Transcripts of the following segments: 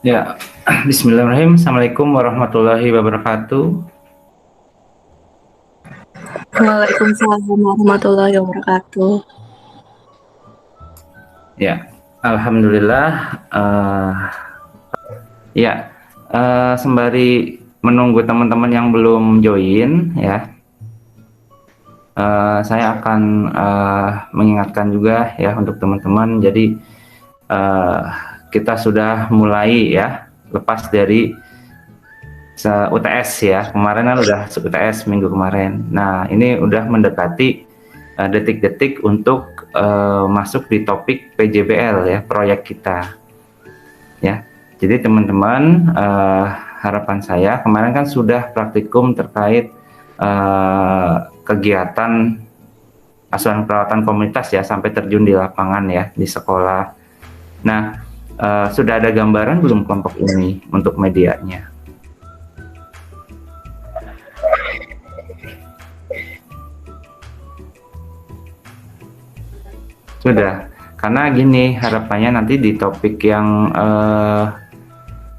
Ya, Bismillahirrahmanirrahim. Assalamualaikum warahmatullahi wabarakatuh. Waalaikumsalam warahmatullahi wabarakatuh. Ya, Alhamdulillah. Ya, sembari menunggu teman-teman yang belum join, ya, saya akan mengingatkan juga ya untuk teman-teman. Jadi kita sudah mulai ya, lepas dari UTS ya. Kemarin kan udah UTS minggu kemarin. Nah, ini udah mendekati detik-detik untuk masuk di topik PJBL ya, proyek kita ya. Jadi teman-teman, harapan saya kemarin kan sudah praktikum terkait kegiatan asuhan perawatan komunitas ya, sampai terjun di lapangan ya, di sekolah. Nah, sudah ada gambaran belum kelompok ini untuk medianya? Sudah, karena gini harapannya nanti di topik yang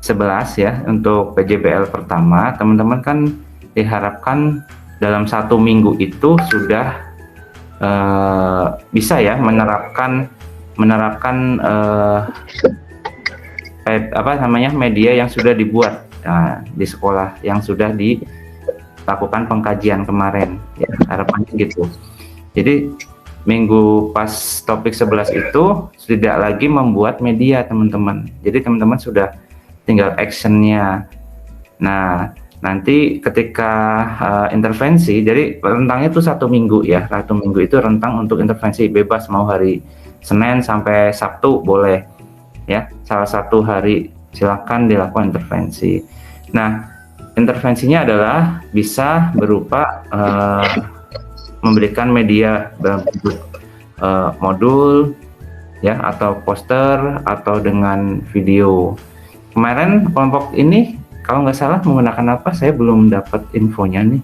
11 ya, untuk PJBL pertama, teman-teman kan diharapkan dalam 1 minggu itu sudah bisa ya menerapkan media yang sudah dibuat di sekolah, yang sudah dilakukan pengkajian kemarin ya, harapannya gitu. Jadi minggu pas topik 11 itu tidak lagi membuat media teman-teman. Jadi teman-teman sudah tinggal actionnya. Nah, nanti ketika intervensi, jadi rentangnya itu 1 minggu ya. 1 minggu itu rentang untuk intervensi, bebas mau hari Senin sampai Sabtu boleh ya. Salah satu hari silakan dilakukan intervensi. Nah, intervensinya adalah bisa berupa memberikan media dalam bentuk modul ya, atau poster, atau dengan video. Kemarin kelompok ini kalau nggak salah menggunakan apa, saya belum dapat infonya nih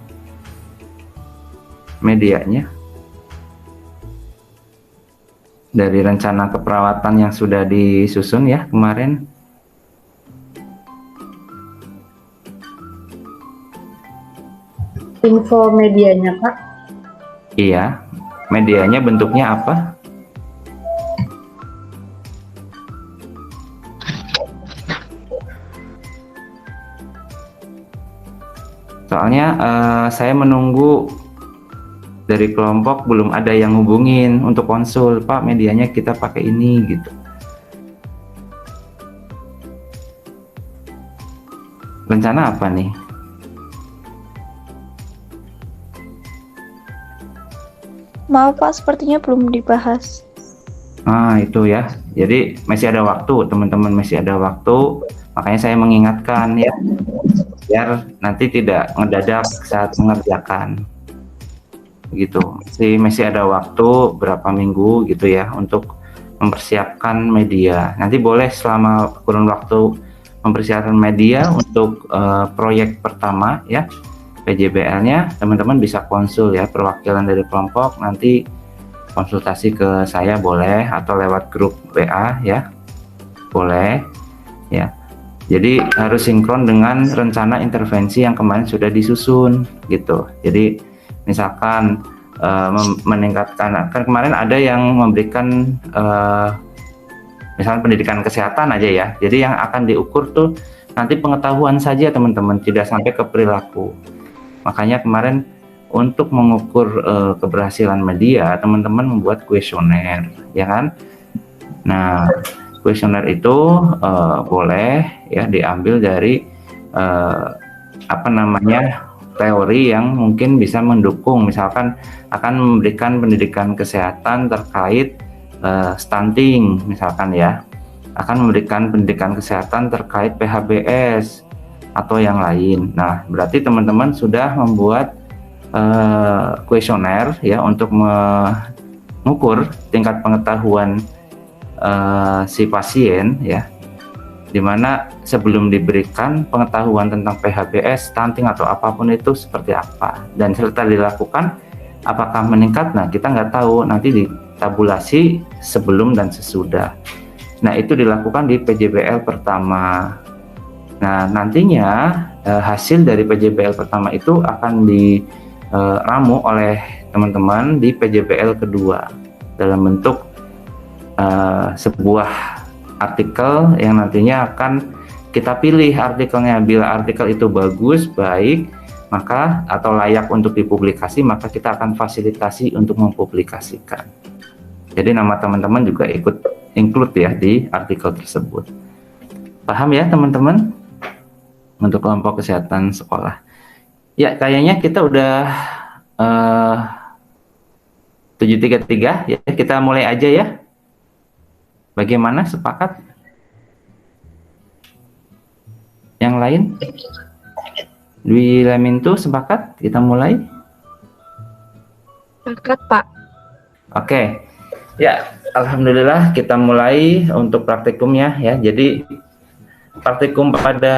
medianya dari rencana keperawatan yang sudah disusun ya kemarin. Info medianya, Pak. Iya, medianya bentuknya apa? Soalnya saya menunggu dari kelompok, belum ada yang hubungin untuk konsul, Pak medianya kita pakai ini gitu. Rencana apa nih? Maaf Pak, sepertinya belum dibahas. Nah itu ya, jadi masih ada waktu teman-teman, masih ada waktu, makanya saya mengingatkan ya, biar nanti tidak ngedadak saat mengerjakan gitu. Masih ada waktu berapa minggu gitu ya untuk mempersiapkan media. Nanti boleh selama kurun waktu mempersiapkan media untuk proyek pertama ya, PJBL-nya, teman-teman bisa konsul ya, perwakilan dari kelompok nanti konsultasi ke saya boleh, atau lewat grup WA ya boleh ya. Jadi harus sinkron dengan rencana intervensi yang kemarin sudah disusun gitu. Jadi misalkan meningkatkan, kan kemarin ada yang memberikan misalnya pendidikan kesehatan aja ya, jadi yang akan diukur tuh nanti pengetahuan saja teman-teman, tidak sampai ke perilaku. Makanya kemarin untuk mengukur keberhasilan media, teman-teman membuat kuesioner ya kan. Nah, kuesioner itu boleh ya diambil dari teori yang mungkin bisa mendukung, misalkan akan memberikan pendidikan kesehatan terkait stunting misalkan ya, akan memberikan pendidikan kesehatan terkait PHBS atau yang lain. Nah, berarti teman-teman sudah membuat kuesioner ya untuk mengukur tingkat pengetahuan si pasien ya, dimana sebelum diberikan pengetahuan tentang PHBS, stunting atau apapun itu seperti apa, dan setelah dilakukan apakah meningkat. Nah, kita nggak tahu, nanti ditabulasi sebelum dan sesudah. Nah, itu dilakukan di PJBL pertama Nah, nantinya hasil dari PJBL pertama itu akan diramu oleh teman-teman di PJBL kedua dalam bentuk sebuah artikel yang nantinya akan kita pilih artikelnya. Bila artikel itu bagus, baik, maka atau layak untuk dipublikasi, maka kita akan fasilitasi untuk mempublikasikan. Jadi nama teman-teman juga ikut include ya di artikel tersebut. Paham ya teman-teman? Untuk kelompok kesehatan sekolah. Ya, kayaknya kita udah 733 ya. Kita mulai aja ya. Bagaimana, sepakat? Yang lain? Dwi Lamintu sepakat? Kita mulai? Sepakat, Pak. Oke. Ya, alhamdulillah kita mulai untuk praktikumnya ya. Jadi praktikum pada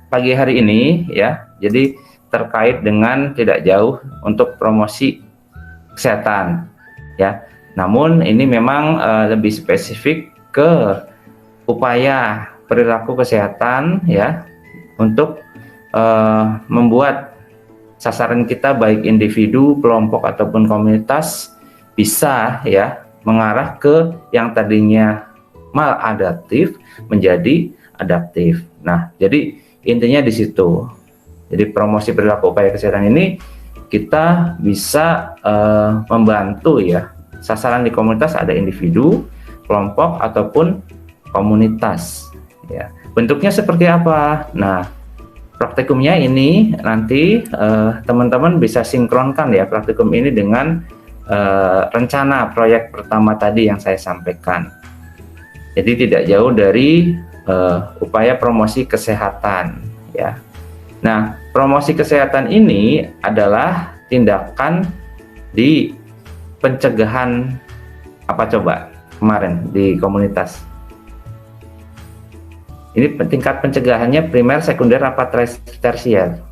pagi hari ini ya, jadi terkait dengan tidak jauh untuk promosi kesehatan ya. Namun ini memang lebih spesifik ke upaya perilaku kesehatan ya, untuk membuat sasaran kita baik individu, kelompok ataupun komunitas bisa ya mengarah ke yang tadinya maladaptif menjadi adaptif. Nah, jadi intinya di situ. Jadi promosi perilaku upaya kesehatan ini kita bisa membantu ya. Sasaran di komunitas ada individu, kelompok ataupun komunitas. Ya. Bentuknya seperti apa? Nah, praktikumnya ini nanti teman-teman bisa sinkronkan ya praktikum ini dengan rencana proyek pertama tadi yang saya sampaikan. Jadi tidak jauh dari upaya promosi kesehatan ya. Nah, promosi kesehatan ini adalah tindakan di pencegahan apa coba kemarin di komunitas. Ini tingkat pencegahannya primer, sekunder, apa tersier?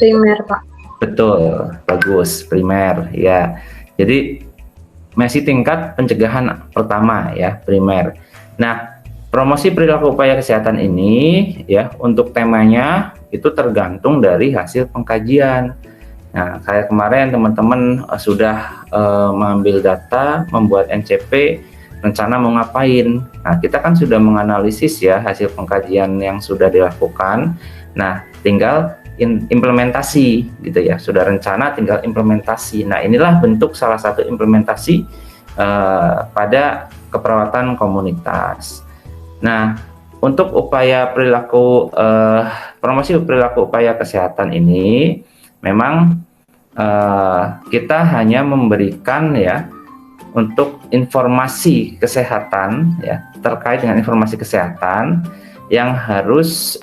Primer, Pak. Betul, bagus, primer ya. Jadi masih tingkat pencegahan pertama ya, primer. Nah, promosi perilaku upaya kesehatan ini ya untuk temanya itu tergantung dari hasil pengkajian. Nah, kayak kemarin teman-teman sudah mengambil data, membuat NCP, rencana mau ngapain. Nah, kita kan sudah menganalisis ya hasil pengkajian yang sudah dilakukan. Nah, tinggal implementasi gitu ya. Sudah rencana, tinggal implementasi. Nah, inilah bentuk salah satu implementasi pada keperawatan komunitas. Nah, untuk upaya perilaku promosi perilaku upaya kesehatan ini memang kita hanya memberikan ya untuk informasi kesehatan ya, terkait dengan informasi kesehatan yang harus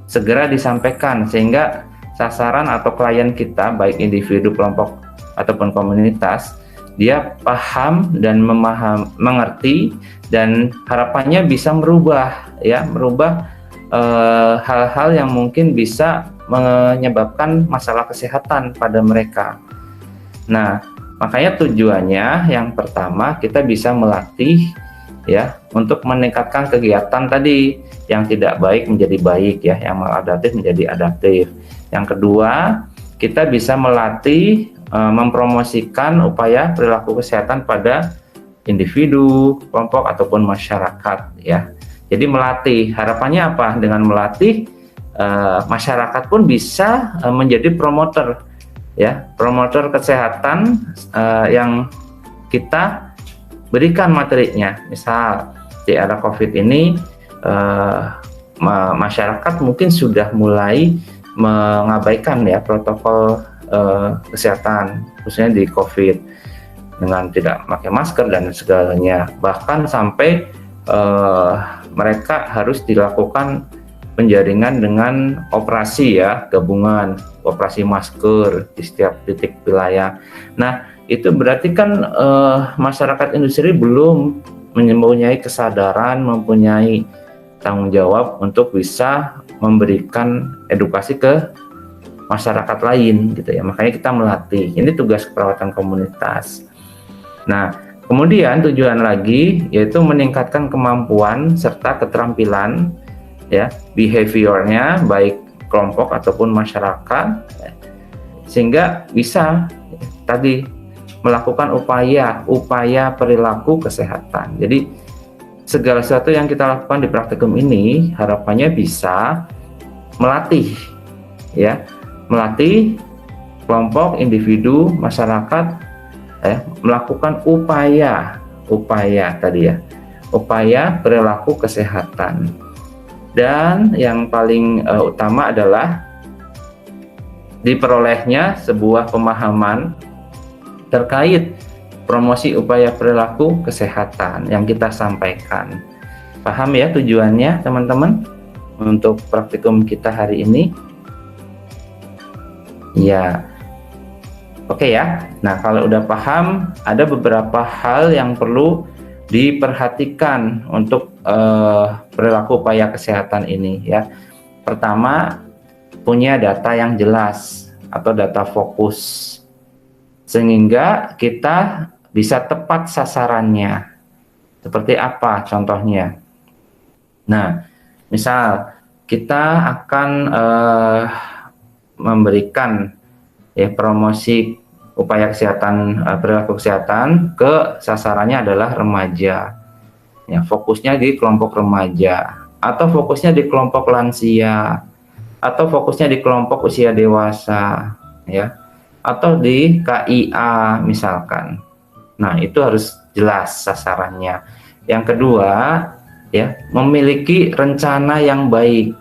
segera disampaikan sehingga sasaran atau klien kita baik individu, kelompok ataupun komunitas dia paham dan mengerti, dan harapannya bisa merubah hal-hal yang mungkin bisa menyebabkan masalah kesehatan pada mereka. Nah, makanya tujuannya yang pertama kita bisa melatih ya untuk meningkatkan kegiatan tadi yang tidak baik menjadi baik ya, yang maladaptif menjadi adaptif. Yang kedua, kita bisa melatih mempromosikan upaya perilaku kesehatan pada individu, kelompok ataupun masyarakat ya. Jadi melatih, harapannya apa? Dengan melatih masyarakat pun bisa menjadi promotor ya, promotor kesehatan yang kita berikan materinya. Misal di era COVID ini masyarakat mungkin sudah mulai mengabaikan ya protokol kesehatan khususnya di COVID dengan tidak pakai masker dan segalanya, bahkan sampai mereka harus dilakukan penjaringan dengan operasi ya gabungan, operasi masker di setiap titik wilayah. Nah, itu berarti kan masyarakat industri belum mempunyai kesadaran, mempunyai tanggung jawab untuk bisa memberikan edukasi ke masyarakat lain gitu ya. Makanya kita melatih. Ini tugas keperawatan komunitas. Nah, Kemudian tujuan lagi yaitu meningkatkan kemampuan serta keterampilan ya behaviornya baik kelompok ataupun masyarakat ya, sehingga bisa tadi melakukan upaya perilaku kesehatan. Jadi segala sesuatu yang kita lakukan di praktikum ini harapannya bisa melatih kelompok, individu, masyarakat melakukan upaya perilaku kesehatan. Dan yang paling utama adalah diperolehnya sebuah pemahaman terkait promosi upaya perilaku kesehatan yang kita sampaikan. Paham ya tujuannya teman-teman untuk praktikum kita hari ini? Ya, oke ya. Nah, kalau udah paham, ada beberapa hal yang perlu diperhatikan untuk perilaku upaya kesehatan ini ya. Pertama, punya data yang jelas atau data fokus sehingga kita bisa tepat sasarannya. Seperti apa contohnya? Nah, misal kita akan memberikan promosi upaya kesehatan, perilaku kesehatan ke sasarannya adalah remaja. Ya, fokusnya di kelompok remaja, atau fokusnya di kelompok lansia, atau fokusnya di kelompok usia dewasa, ya, atau di KIA misalkan. Nah, itu harus jelas sasarannya. Yang kedua, ya, memiliki rencana yang baik,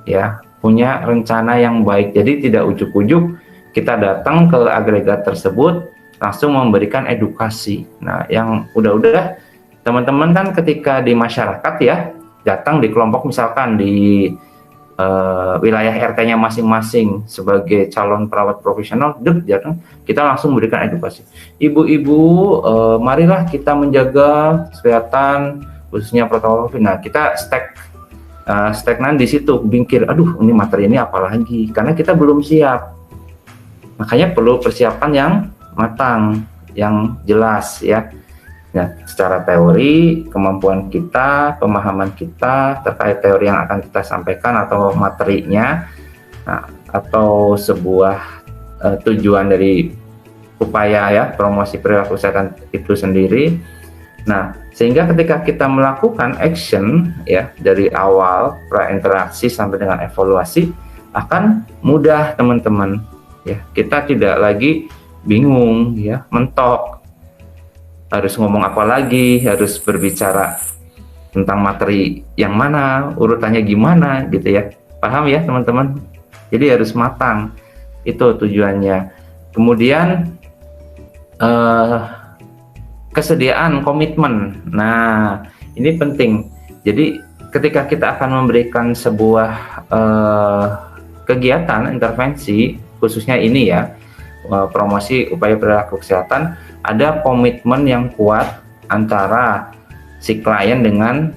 ya, punya rencana yang baik. Jadi tidak ujuk-ujuk kita datang ke agregat tersebut langsung memberikan edukasi. Nah, yang udah teman-teman kan ketika di masyarakat ya, datang di kelompok misalkan di wilayah RT-nya masing-masing sebagai calon perawat profesional, kita langsung memberikan edukasi. Ibu-ibu, marilah kita menjaga kesehatan khususnya protokol COVID. Nah, kita stagnan di situ, bingkir, aduh ini materi ini apalagi, karena kita belum siap. Makanya perlu persiapan yang matang, yang jelas ya. Nah, secara teori, kemampuan kita, pemahaman kita terkait teori yang akan kita sampaikan atau materinya, nah, atau sebuah tujuan dari upaya ya promosi perilaku kesehatan itu sendiri. Nah, sehingga ketika kita melakukan action ya dari awal prainteraksi sampai dengan evaluasi akan mudah teman-teman ya. Kita tidak lagi bingung ya, mentok. Harus ngomong apa lagi, harus berbicara tentang materi yang mana, urutannya gimana gitu ya. Paham ya teman-teman? Jadi harus matang, itu tujuannya. Kemudian kesediaan komitmen. Nah, ini penting. Jadi ketika kita akan memberikan sebuah kegiatan intervensi, khususnya ini ya, promosi upaya perilaku kesehatan, ada komitmen yang kuat antara si klien dengan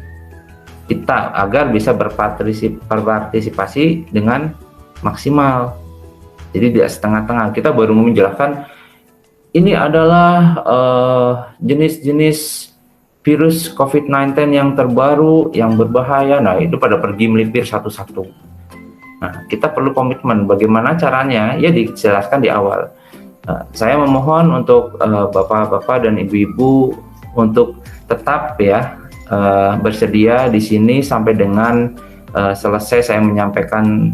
kita agar bisa berpartisipasi dengan maksimal. Jadi tidak setengah-tengah. Kita baru menjelaskan ini adalah jenis-jenis virus COVID-19 yang terbaru, yang berbahaya. Nah, itu pada pergi melipir satu-satu. Nah, kita perlu komitmen. Bagaimana caranya? Ya dijelaskan di awal. Saya memohon untuk bapak-bapak dan ibu-ibu untuk tetap ya bersedia di sini sampai dengan selesai saya menyampaikan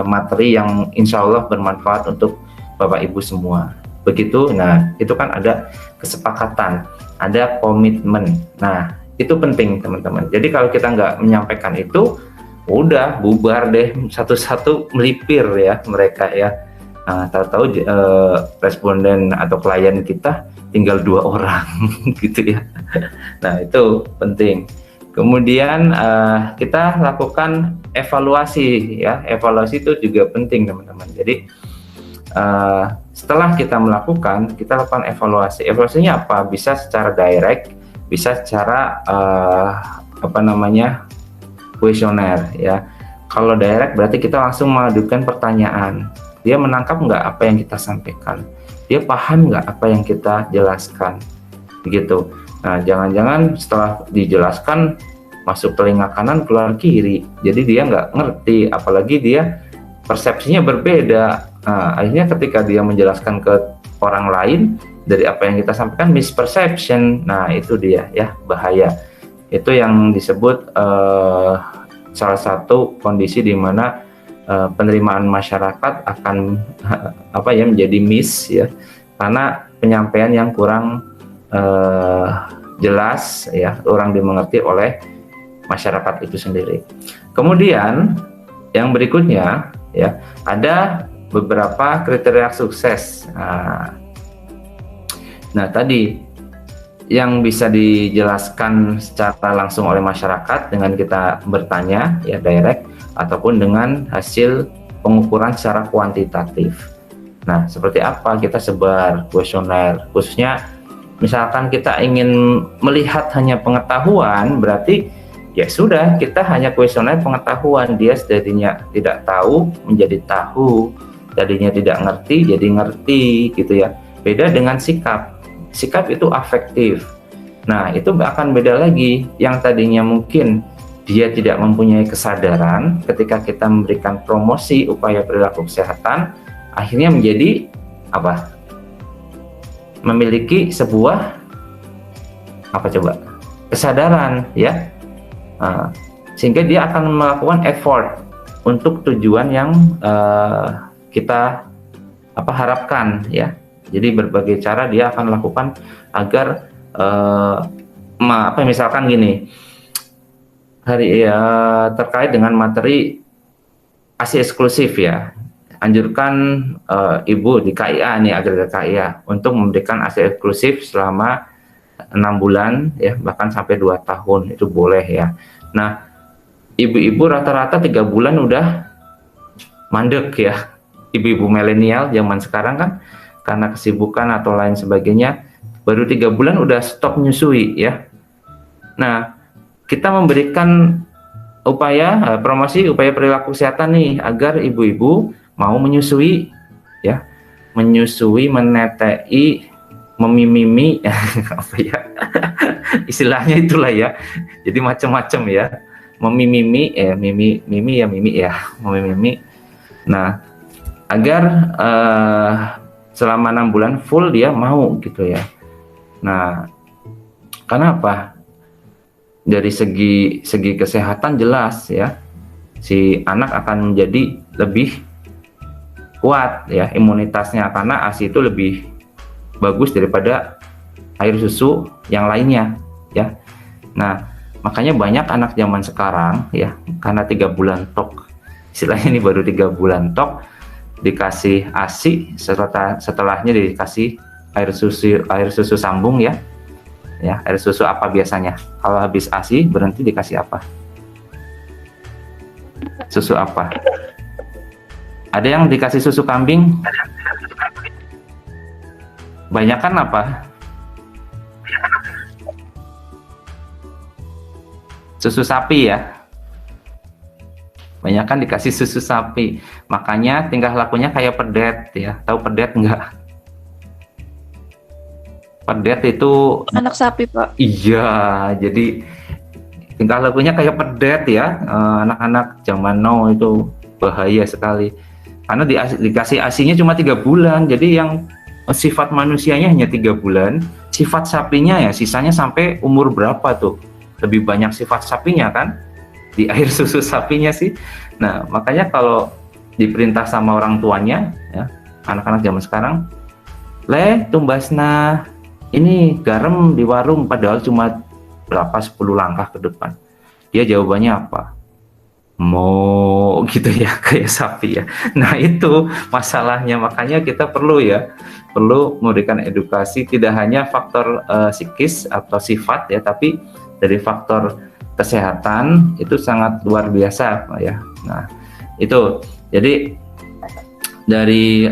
materi yang insya Allah bermanfaat untuk bapak ibu semua. Begitu. Nah, itu kan ada kesepakatan, ada komitmen. Nah, itu penting teman-teman. Jadi kalau kita nggak menyampaikan itu, udah bubar deh satu-satu melipir ya mereka ya. Nah, tahu-tahu responden atau klien kita tinggal 2 orang gitu ya. Nah, itu penting. Kemudian kita lakukan evaluasi ya. Evaluasi itu juga penting teman-teman. Jadi setelah kita melakukan, kita lakukan evaluasi. Evaluasinya apa? Bisa secara direct, bisa secara kuesioner ya. Kalau direct berarti kita langsung mengajukan pertanyaan. Dia menangkap nggak apa yang kita sampaikan? Dia paham nggak apa yang kita jelaskan? begitu. Nah, jangan-jangan setelah dijelaskan masuk telinga kanan keluar kiri, jadi dia nggak ngerti, apalagi dia persepsinya berbeda. Nah, akhirnya ketika dia menjelaskan ke orang lain dari apa yang kita sampaikan, misperception. Nah, itu dia ya, bahaya. Itu yang disebut salah satu kondisi di mana penerimaan masyarakat akan menjadi miss ya, karena penyampaian yang kurang jelas ya, kurang dimengerti oleh masyarakat itu sendiri. Kemudian yang berikutnya ya, ada beberapa kriteria sukses. Nah, tadi yang bisa dijelaskan secara langsung oleh masyarakat dengan kita bertanya ya, direct, ataupun dengan hasil pengukuran secara kuantitatif. Nah, seperti apa? Kita sebar kuesioner, khususnya misalkan kita ingin melihat hanya pengetahuan, berarti ya sudah, kita hanya kuesioner pengetahuan. Dia tadinya tidak tahu menjadi tahu, tadinya tidak ngerti jadi ngerti gitu ya. Beda dengan sikap. Sikap itu afektif. Nah, itu akan beda lagi. Yang tadinya mungkin dia tidak mempunyai kesadaran, ketika kita memberikan promosi upaya perilaku kesehatan, akhirnya menjadi apa? Memiliki sebuah kesadaran ya. Sehingga dia akan melakukan effort untuk tujuan yang kita harapkan ya. Jadi berbagai cara dia akan lakukan agar misalkan gini, terkait dengan materi ASI eksklusif ya, anjurkan ibu di KIA nih, agregat KIA untuk memberikan ASI eksklusif selama 6 bulan ya, bahkan sampai 2 tahun itu boleh ya. Nah, ibu-ibu rata-rata 3 bulan udah mandek ya, ibu-ibu milenial zaman sekarang kan karena kesibukan atau lain sebagainya, baru 3 bulan udah stop nyusui ya. Nah, kita memberikan promosi upaya perilaku kesehatan nih agar ibu-ibu mau menyusui ya, menyusui, menetei, memimimi istilahnya itulah ya. Jadi macam-macam ya, memimimi memimimi. Nah, agar selama 6 bulan full dia mau gitu ya. Nah, kenapa? Dari segi kesehatan jelas ya, si anak akan menjadi lebih kuat ya imunitasnya, karena ASI itu lebih bagus daripada air susu yang lainnya ya. Nah, makanya banyak anak zaman sekarang ya, karena 3 bulan tok, istilahnya ini baru 3 bulan tok, dikasih ASI, setelahnya dikasih air susu sambung ya. Ya, air susu apa biasanya? Kalau habis ASI berhenti dikasih apa? Susu apa? Ada yang dikasih susu kambing? Banyakan apa? Susu sapi ya. Banyakan dikasih susu sapi. Makanya tingkah lakunya kayak pedet ya. Tahu pedet enggak? Pedet itu Anak sapi, Pak. iya, jadi tingkah lakunya kayak pedet ya. Anak-anak zaman now itu bahaya sekali, karena dikasih asinya cuma 3 bulan. Jadi yang sifat manusianya hanya 3 bulan, sifat sapinya ya sisanya sampai umur berapa tuh, lebih banyak sifat sapinya kan di air susu sapinya sih. Nah, makanya kalau diperintah sama orang tuanya ya, anak-anak zaman sekarang, tumbasna ini garam di warung, padahal cuma 10 langkah ke depan. Dia jawabannya apa? Mau gitu ya, kayak sapi ya. Nah, itu masalahnya. Makanya kita perlu memberikan edukasi, tidak hanya faktor psikis atau sifat ya, tapi dari faktor kesehatan itu sangat luar biasa ya. Nah, itu jadi dari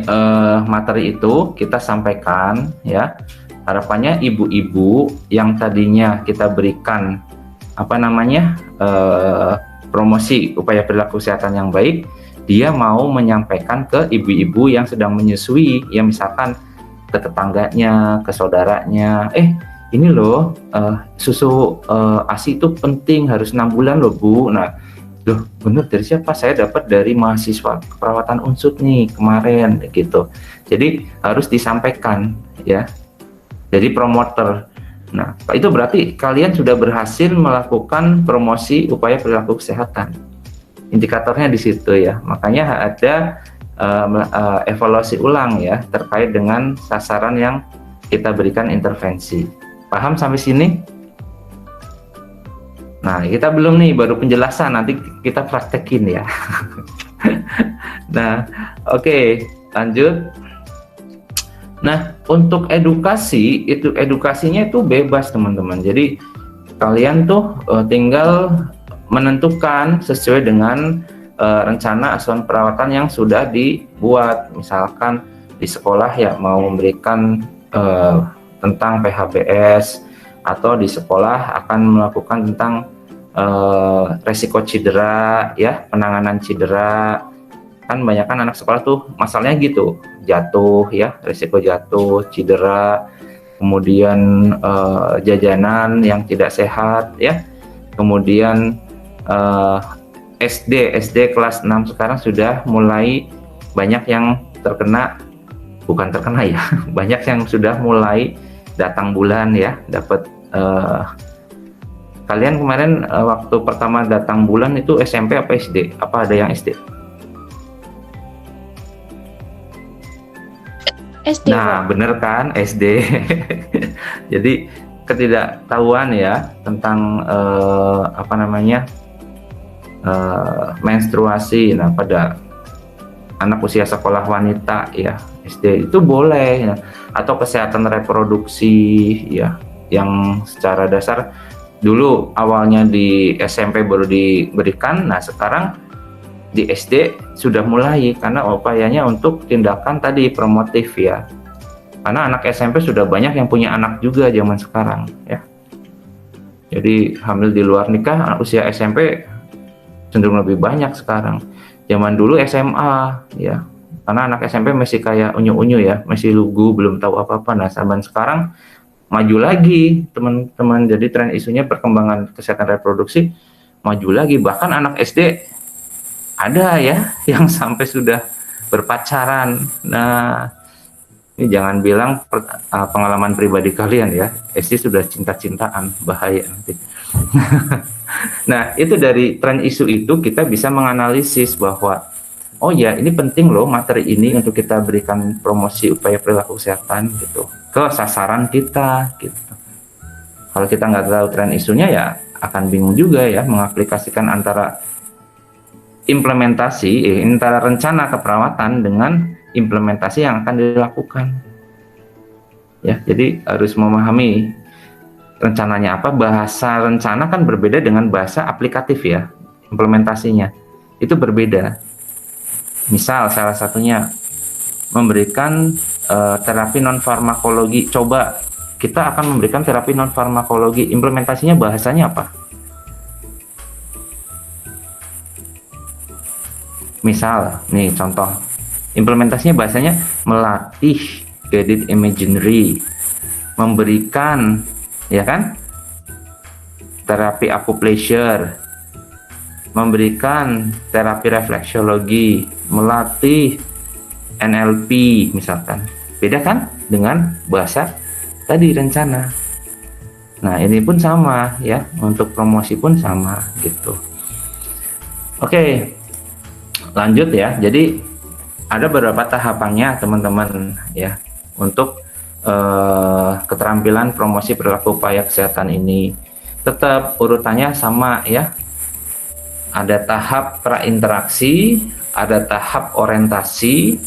materi itu kita sampaikan ya, harapannya ibu-ibu yang tadinya kita berikan promosi upaya perilaku kesehatan yang baik, dia mau menyampaikan ke ibu-ibu yang sedang menyusui ya, misalkan ke tetangganya, ke saudaranya, ini loh susu ASI itu penting, harus 6 bulan loh Bu. Nah, loh bener dari siapa? Saya dapat dari mahasiswa keperawatan Unsud nih kemarin gitu. Jadi harus disampaikan ya. Jadi promoter. Nah, itu berarti kalian sudah berhasil melakukan promosi upaya perilaku kesehatan. Indikatornya di situ ya. Makanya ada evaluasi ulang ya terkait dengan sasaran yang kita berikan intervensi. Paham sampai sini? Nah, kita belum nih, baru penjelasan, nanti kita praktekin ya. Nah, oke, lanjut. Nah, untuk edukasi, itu edukasinya itu bebas teman-teman. Jadi kalian tuh tinggal menentukan sesuai dengan rencana asuhan perawatan yang sudah dibuat. Misalkan di sekolah ya mau memberikan tentang PHBS, atau di sekolah akan melakukan tentang resiko cedera ya, penanganan cedera. Kan banyak kan anak sekolah tuh masalahnya gitu, jatuh ya, resiko jatuh, cedera, kemudian jajanan yang tidak sehat ya, kemudian SD kelas 6 sekarang sudah mulai banyak yang terkena, bukan terkena ya, banyak yang sudah mulai datang bulan ya, dapat kalian kemarin waktu pertama datang bulan itu SMP apa SD? Apa ada yang SD? SD. Nah, bener kan SD. Jadi ketidaktahuan ya tentang apa namanya menstruasi. Nah, pada anak usia sekolah wanita ya SD itu boleh ya. Atau kesehatan reproduksi ya, yang secara dasar dulu awalnya di SMP baru diberikan. Nah, sekarang di SD sudah mulai karena upayanya untuk tindakan tadi promotif ya. Karena anak SMP sudah banyak yang punya anak juga zaman sekarang ya. Jadi hamil di luar nikah anak usia SMP cenderung lebih banyak sekarang. Zaman dulu SMA ya. Karena anak SMP masih kayak unyu-unyu ya, masih lugu, belum tahu apa-apa. Nah, zaman sekarang maju lagi teman-teman. Jadi tren isunya perkembangan kesehatan reproduksi maju lagi. Bahkan anak SD ada ya yang sampai sudah berpacaran. Nah, ini jangan bilang pengalaman pribadi kalian ya. SD sudah cinta-cintaan, bahaya nanti. Nah, itu dari tren isu itu kita bisa menganalisis bahwa oh ya, ini penting loh materi ini untuk kita berikan promosi upaya perilaku kesehatan gitu ke sasaran kita gitu. Kalau kita nggak tahu tren isunya ya akan bingung juga ya mengaplikasikan antara implementasi antara rencana keperawatan dengan implementasi yang akan dilakukan. Ya, jadi harus memahami rencananya apa. Bahasa rencana kan berbeda dengan bahasa aplikatif ya. Implementasinya itu berbeda. Misal salah satunya memberikan terapi non farmakologi. Coba kita akan memberikan terapi non farmakologi. Implementasinya bahasanya apa? Misal, nih contoh, implementasinya bahasanya melatih guided imagery, memberikan, ya kan, terapi acupressure, memberikan terapi refleksiologi, melatih NLP misalkan. Beda kan dengan bahasa tadi rencana. Nah, ini pun sama ya, untuk promosi pun sama gitu. Oke. Lanjut ya, jadi ada beberapa tahapannya teman-teman ya untuk keterampilan promosi perilaku upaya kesehatan ini. Tetap urutannya sama ya, ada tahap prainteraksi, ada tahap orientasi,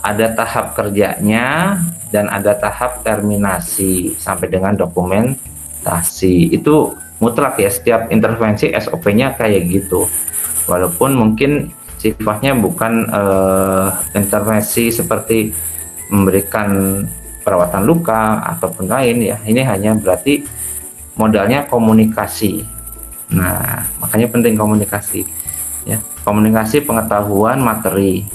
ada tahap kerjanya, dan ada tahap terminasi sampai dengan dokumentasi. Itu mutlak ya, setiap intervensi SOP-nya kayak gitu, walaupun mungkin sifatnya bukan intervensi seperti memberikan perawatan luka ataupun lain ya. Ini hanya berarti modalnya komunikasi. Nah, makanya penting komunikasi ya. Komunikasi pengetahuan materi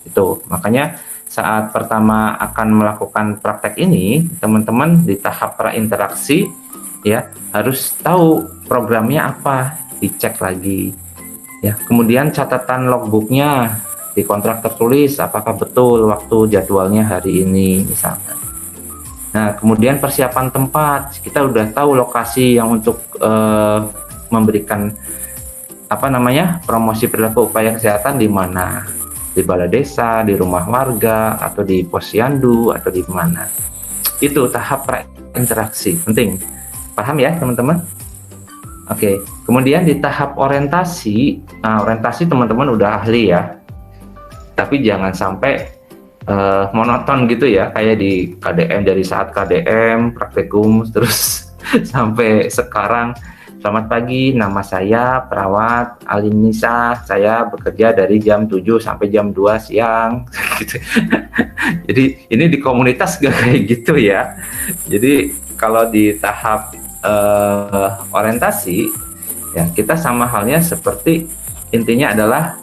itu. Makanya saat pertama akan melakukan praktek ini, teman-teman di tahap prainteraksi ya harus tahu programnya apa, dicek lagi. Ya, kemudian catatan logbooknya di kontrak tertulis apakah betul waktu jadwalnya hari ini misalkan. Nah, kemudian persiapan tempat, kita udah tahu lokasi yang untuk memberikan promosi perilaku upaya kesehatan di mana, di balai desa, di rumah warga, atau di posyandu, atau di mana. Itu tahap interaksi penting, paham ya teman-teman? Oke, kemudian di tahap orientasi, nah orientasi teman-teman udah ahli ya, tapi jangan sampai monoton gitu ya, kayak di KDM, dari saat KDM praktikum terus sampai sekarang. Selamat pagi, nama saya perawat Alinisa, saya bekerja dari jam 7 sampai jam 2 siang. Jadi ini di komunitas gak kayak gitu ya. Jadi kalau di tahap orientasi ya, kita sama halnya seperti, intinya adalah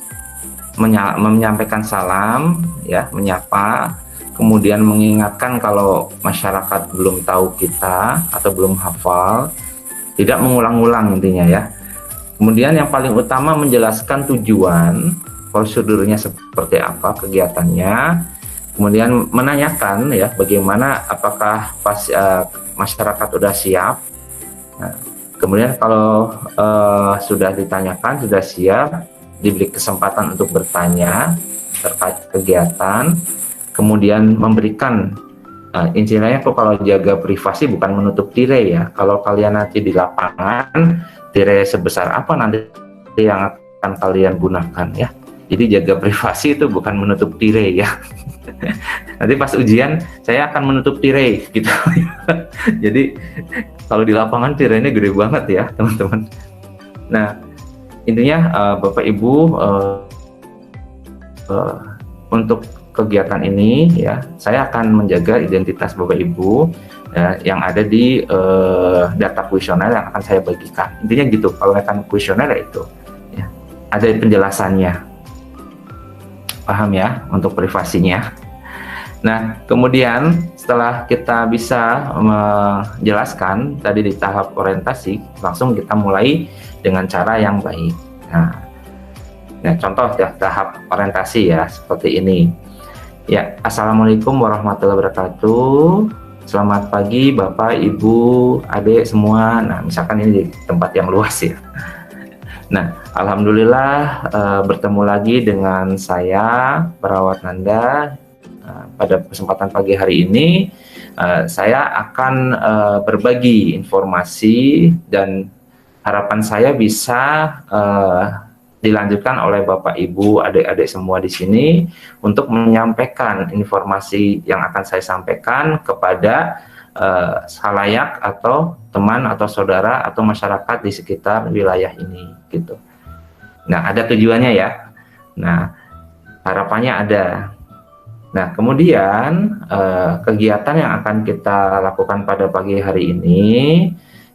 menyampaikan salam ya, menyapa, kemudian mengingatkan kalau masyarakat belum tahu kita atau belum hafal, tidak mengulang-ulang intinya ya. Kemudian yang paling utama menjelaskan tujuan, prosedurnya seperti apa, kegiatannya, kemudian menanyakan ya bagaimana, apakah masyarakat sudah siap. Nah, kemudian kalau sudah ditanyakan, sudah siap, diberi kesempatan untuk bertanya terkait kegiatan, kemudian memberikan intinya kalau jaga privasi bukan menutup tirai ya. Kalau kalian nanti di lapangan, tirai sebesar apa nanti yang akan kalian gunakan ya. Jadi jaga privasi itu bukan menutup tirai ya. Nanti pas ujian saya akan menutup tirai gitu. Jadi kalau di lapangan tirainya gede banget ya teman-teman. Nah, intinya Bapak Ibu untuk kegiatan ini ya, saya akan menjaga identitas Bapak Ibu ya, yang ada di data kuesioner yang akan saya bagikan. Intinya gitu, kalau akan kuesioner itu ya, ada penjelasannya, paham ya, untuk privasinya. Nah, kemudian setelah kita bisa menjelaskan tadi di tahap orientasi, langsung kita mulai dengan cara yang baik. Nah, contoh ya, tahap orientasi ya seperti ini. Ya, Assalamualaikum warahmatullahi wabarakatuh. Selamat pagi Bapak, Ibu, adik semua. Nah, misalkan ini di tempat yang luas ya. Nah, Alhamdulillah bertemu lagi dengan saya, Perawat Nanda. Pada kesempatan pagi hari ini, saya akan berbagi informasi dan harapan saya bisa dilanjutkan oleh Bapak Ibu, adik-adik semua di sini untuk menyampaikan informasi yang akan saya sampaikan kepada khalayak atau teman atau saudara atau masyarakat di sekitar wilayah ini gitu. Nah, ada tujuannya ya. Nah, harapannya ada. Nah, kemudian kegiatan yang akan kita lakukan pada pagi hari ini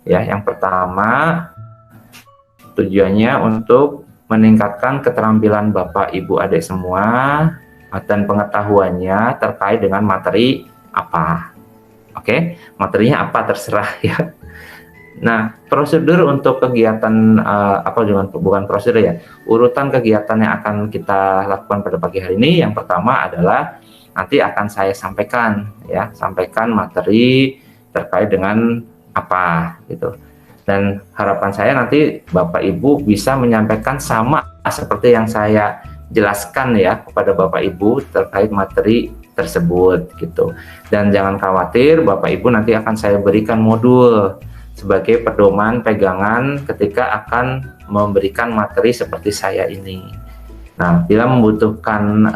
ya, yang pertama tujuannya untuk meningkatkan keterampilan Bapak Ibu adik semua dan pengetahuannya terkait dengan materi apa. Oke, materinya apa terserah ya. Nah, prosedur untuk kegiatan bukan prosedur ya, urutan kegiatan yang akan kita lakukan pada pagi hari ini, yang pertama adalah nanti akan saya sampaikan ya, sampaikan materi terkait dengan apa gitu. Dan harapan saya nanti Bapak Ibu bisa menyampaikan sama seperti yang saya jelaskan ya kepada Bapak Ibu terkait materi tersebut gitu. Dan jangan khawatir, Bapak Ibu nanti akan saya berikan modul sebagai pedoman pegangan ketika akan memberikan materi seperti saya ini. Nah, bila membutuhkan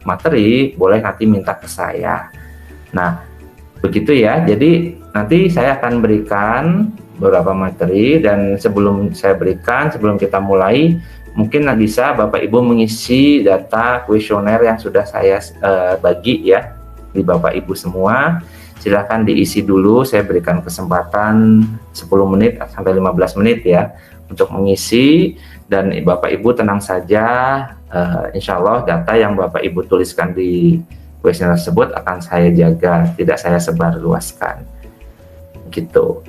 materi, boleh nanti minta ke saya. Nah, begitu ya. Jadi nanti saya akan berikan beberapa materi, dan sebelum saya berikan, sebelum kita mulai, mungkin bisa Bapak Ibu mengisi data kuesioner yang sudah saya bagi ya di Bapak Ibu semua. Silakan diisi dulu, saya berikan kesempatan 10 menit sampai 15 menit ya untuk mengisi, dan Bapak Ibu tenang saja, insya Allah data yang Bapak Ibu tuliskan di kuesioner tersebut akan saya jaga, tidak saya sebarluaskan gitu,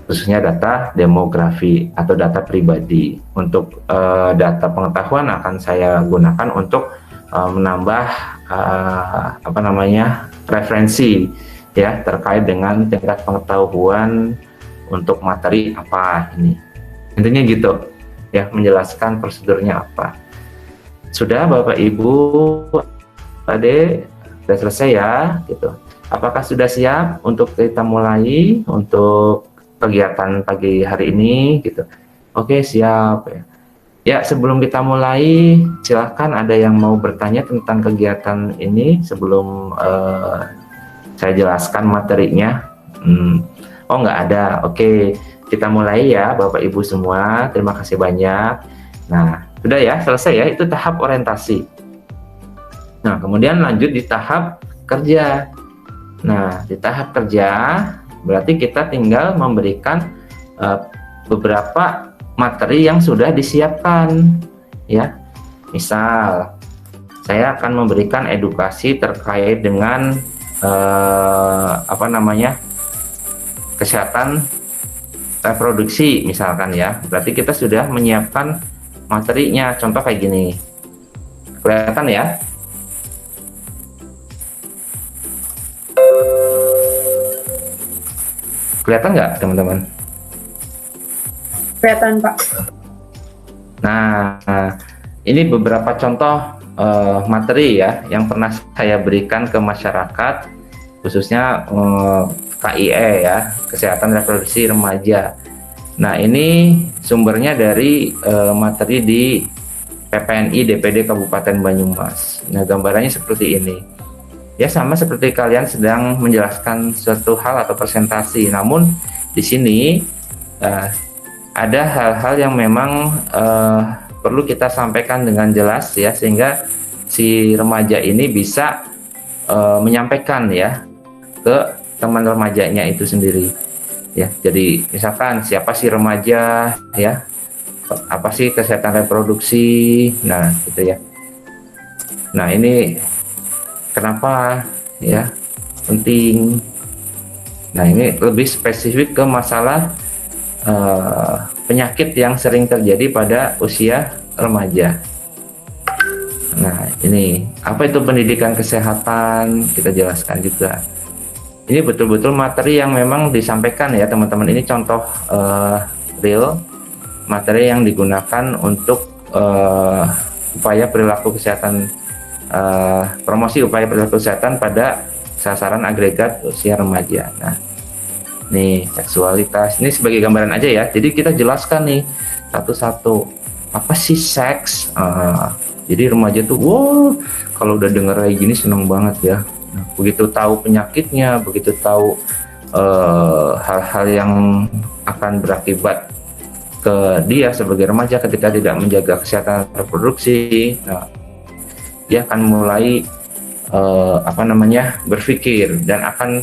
khususnya data demografi atau data pribadi. Untuk data pengetahuan akan saya gunakan untuk menambah referensi ya terkait dengan tingkat pengetahuan untuk materi apa ini. Intinya gitu ya, menjelaskan prosedurnya apa. Sudah Bapak Ibu, Ade, sudah selesai ya gitu. Apakah sudah siap untuk kita mulai untuk kegiatan pagi hari ini gitu? Oke, siap ya. Ya, sebelum kita mulai, silahkan ada yang mau bertanya tentang kegiatan ini sebelum saya jelaskan materinya. Oh, nggak ada. Oke, kita mulai ya Bapak Ibu semua. Terima kasih banyak. Nah, sudah ya, selesai ya. Itu tahap orientasi. Nah, kemudian lanjut di tahap kerja. Nah, di tahap kerja berarti kita tinggal memberikan beberapa materi yang sudah disiapkan ya. Misal saya akan memberikan edukasi terkait dengan kesehatan reproduksi misalkan ya. Berarti kita sudah menyiapkan materinya, contoh kayak gini. Kelihatan ya? Kelihatan nggak teman-teman? Kelihatan, Pak. Nah, ini beberapa contoh materi ya yang pernah saya berikan ke masyarakat, khususnya KIE ya, kesehatan reproduksi remaja. Nah, ini sumbernya dari materi di PPNI DPD Kabupaten Banyumas. Nah, gambarannya seperti ini. Ya, sama seperti kalian sedang menjelaskan suatu hal atau presentasi, namun di sini ada hal-hal yang memang perlu kita sampaikan dengan jelas ya, sehingga si remaja ini bisa menyampaikan ya ke teman remajanya itu sendiri ya. Jadi misalkan siapa sih remaja ya, apa sih kesehatan reproduksi, nah gitu ya. Nah, ini kenapa ya penting. Nah, ini lebih spesifik ke masalah penyakit yang sering terjadi pada usia remaja. Nah, ini apa itu pendidikan kesehatan, kita jelaskan juga. Ini betul-betul materi yang memang disampaikan ya teman-teman. Ini contoh real materi yang digunakan untuk upaya perilaku kesehatan, promosi upaya perilaku kesehatan pada sasaran agregat usia remaja. Nah, nih seksualitas, ini sebagai gambaran aja ya. Jadi kita jelaskan nih satu-satu, apa sih seks. Jadi remaja tuh, wow, kalau udah denger kayak gini seneng banget ya. Nah, begitu tahu penyakitnya, begitu tahu hal-hal yang akan berakibat ke dia sebagai remaja ketika tidak menjaga kesehatan reproduksi. Nah, dia akan mulai berpikir dan akan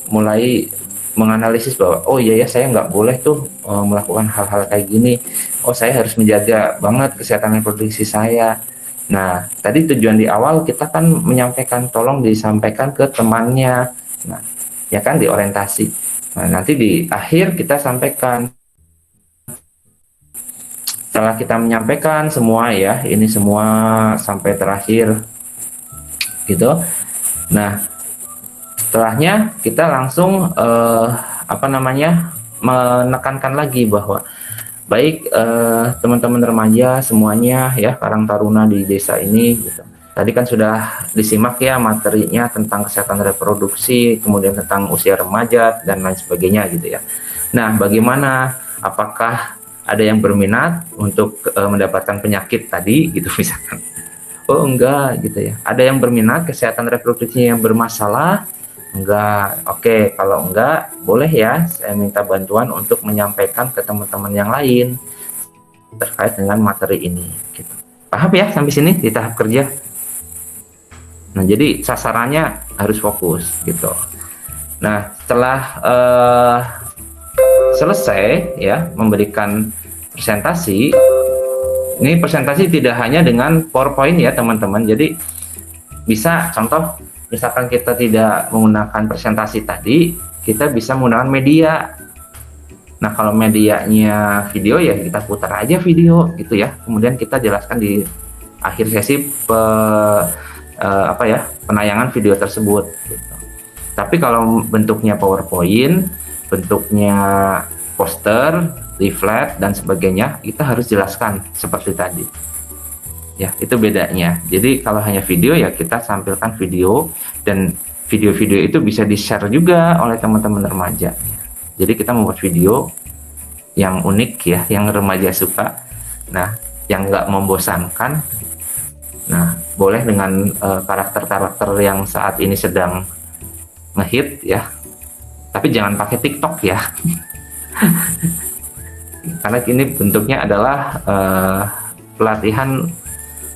mulai menganalisis bahwa oh iya ya, saya nggak boleh tuh melakukan hal-hal kayak gini. Oh, saya harus menjaga banget kesehatan reproduksi saya. Nah, tadi tujuan di awal kita kan menyampaikan, tolong disampaikan ke temannya. Nah, ya kan, di orientasi. Nah, nanti di akhir kita sampaikan. Setelah kita menyampaikan semua ya, ini semua sampai terakhir gitu. Nah, setelahnya kita langsung menekankan lagi bahwa baik teman-teman remaja semuanya ya, Karang Taruna di desa ini gitu. Tadi kan sudah disimak ya materinya tentang kesehatan reproduksi, kemudian tentang usia remaja dan lain sebagainya gitu ya. Nah, bagaimana, apakah ada yang berminat untuk mendapatkan penyakit tadi gitu misalkan? Oh, enggak gitu ya. Ada yang berminat kesehatan reproduksi yang bermasalah? Enggak. Oke, kalau enggak, boleh ya saya minta bantuan untuk menyampaikan ke teman-teman yang lain terkait dengan materi ini gitu. Paham ya sampai sini di tahap kerja? Nah, jadi sasarannya harus fokus gitu. Nah, setelah selesai ya memberikan presentasi, ini presentasi tidak hanya dengan PowerPoint ya teman-teman. Jadi bisa contoh, misalkan kita tidak menggunakan presentasi tadi, kita bisa menggunakan media. Nah, kalau medianya video ya kita putar aja video gitu ya. Kemudian kita jelaskan di akhir sesi penayangan video tersebut gitu. Tapi kalau bentuknya PowerPoint, bentuknya poster, leaflet dan sebagainya, kita harus jelaskan seperti tadi. Ya, itu bedanya. Jadi kalau hanya video ya kita tampilkan video, dan video-video itu bisa di-share juga oleh teman-teman remaja. Jadi kita membuat video yang unik ya, yang remaja suka. Nah, yang nggak membosankan. Nah, boleh dengan karakter-karakter yang saat ini sedang ngehit ya. Tapi jangan pakai TikTok ya. Karena ini bentuknya adalah pelatihan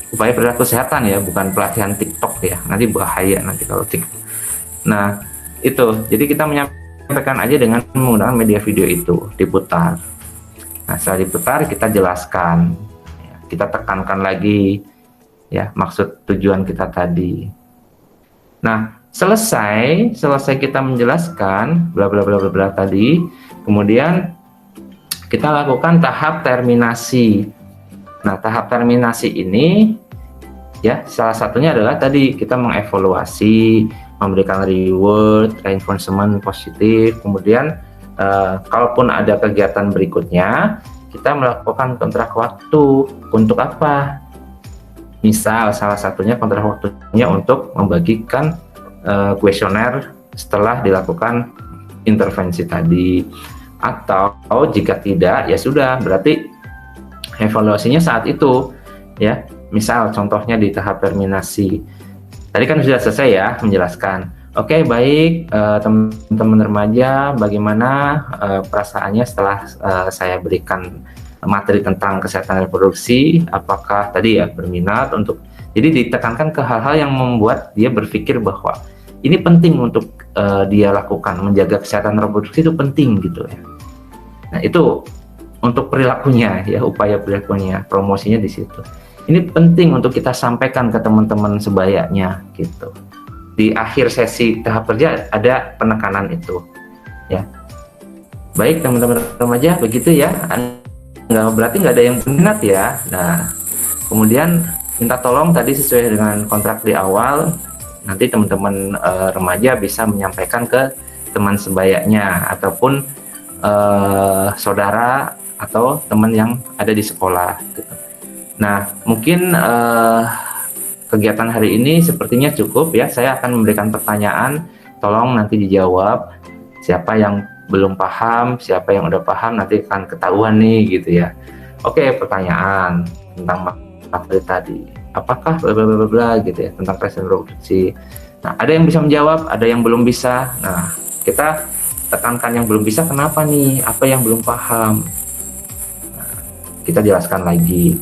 upaya perilaku kesehatan ya, bukan pelatihan TikTok ya. Nanti bahaya nanti kalau TikTok. Nah, itu. Jadi kita menyampaikan aja dengan menggunakan media video itu, diputar. Nah, setelah diputar kita jelaskan, ya, kita tekankan lagi ya maksud tujuan kita tadi. Nah, selesai kita menjelaskan bla bla bla bla tadi, kemudian kita lakukan tahap terminasi. Nah, tahap terminasi ini ya salah satunya adalah tadi kita mengevaluasi, memberikan reward, reinforcement positif, kemudian kalaupun ada kegiatan berikutnya, kita melakukan kontrak waktu. Untuk apa? Misal salah satunya kontrak waktunya untuk membagikan kuesioner setelah dilakukan intervensi tadi. Atau jika tidak, ya sudah, berarti evaluasinya saat itu ya. Misal contohnya di tahap terminasi. Tadi kan sudah selesai ya menjelaskan. Oke, baik teman-teman remaja, bagaimana perasaannya setelah saya berikan materi tentang kesehatan reproduksi? Apakah tadi ya berminat untuk, jadi ditekankan ke hal-hal yang membuat dia berpikir bahwa ini penting untuk dia lakukan, menjaga kesehatan reproduksi itu penting gitu ya. Nah, itu untuk perilakunya ya, upaya perilakunya, promosinya di situ. Ini penting untuk kita sampaikan ke teman-teman sebayanya gitu. Di akhir sesi tahap kerja ada penekanan itu ya. Baik teman-teman remaja, begitu ya. Berarti nggak ada yang berminat ya. Nah, kemudian minta tolong tadi sesuai dengan kontrak di awal, nanti teman-teman remaja bisa menyampaikan ke teman sebayanya ataupun saudara atau teman yang ada di sekolah gitu. Nah, mungkin kegiatan hari ini sepertinya cukup ya. Saya akan memberikan pertanyaan, tolong nanti dijawab. Siapa yang belum paham, siapa yang udah paham nanti akan ketahuan nih gitu ya. Oke, pertanyaan tentang materi tadi. Apakah bla bla bla bla gitu ya tentang kesehatan reproduksi. Nah, ada yang bisa menjawab, ada yang belum bisa. Nah, kita tekankan yang belum bisa, kenapa nih? Apa yang belum paham? Nah, kita jelaskan lagi.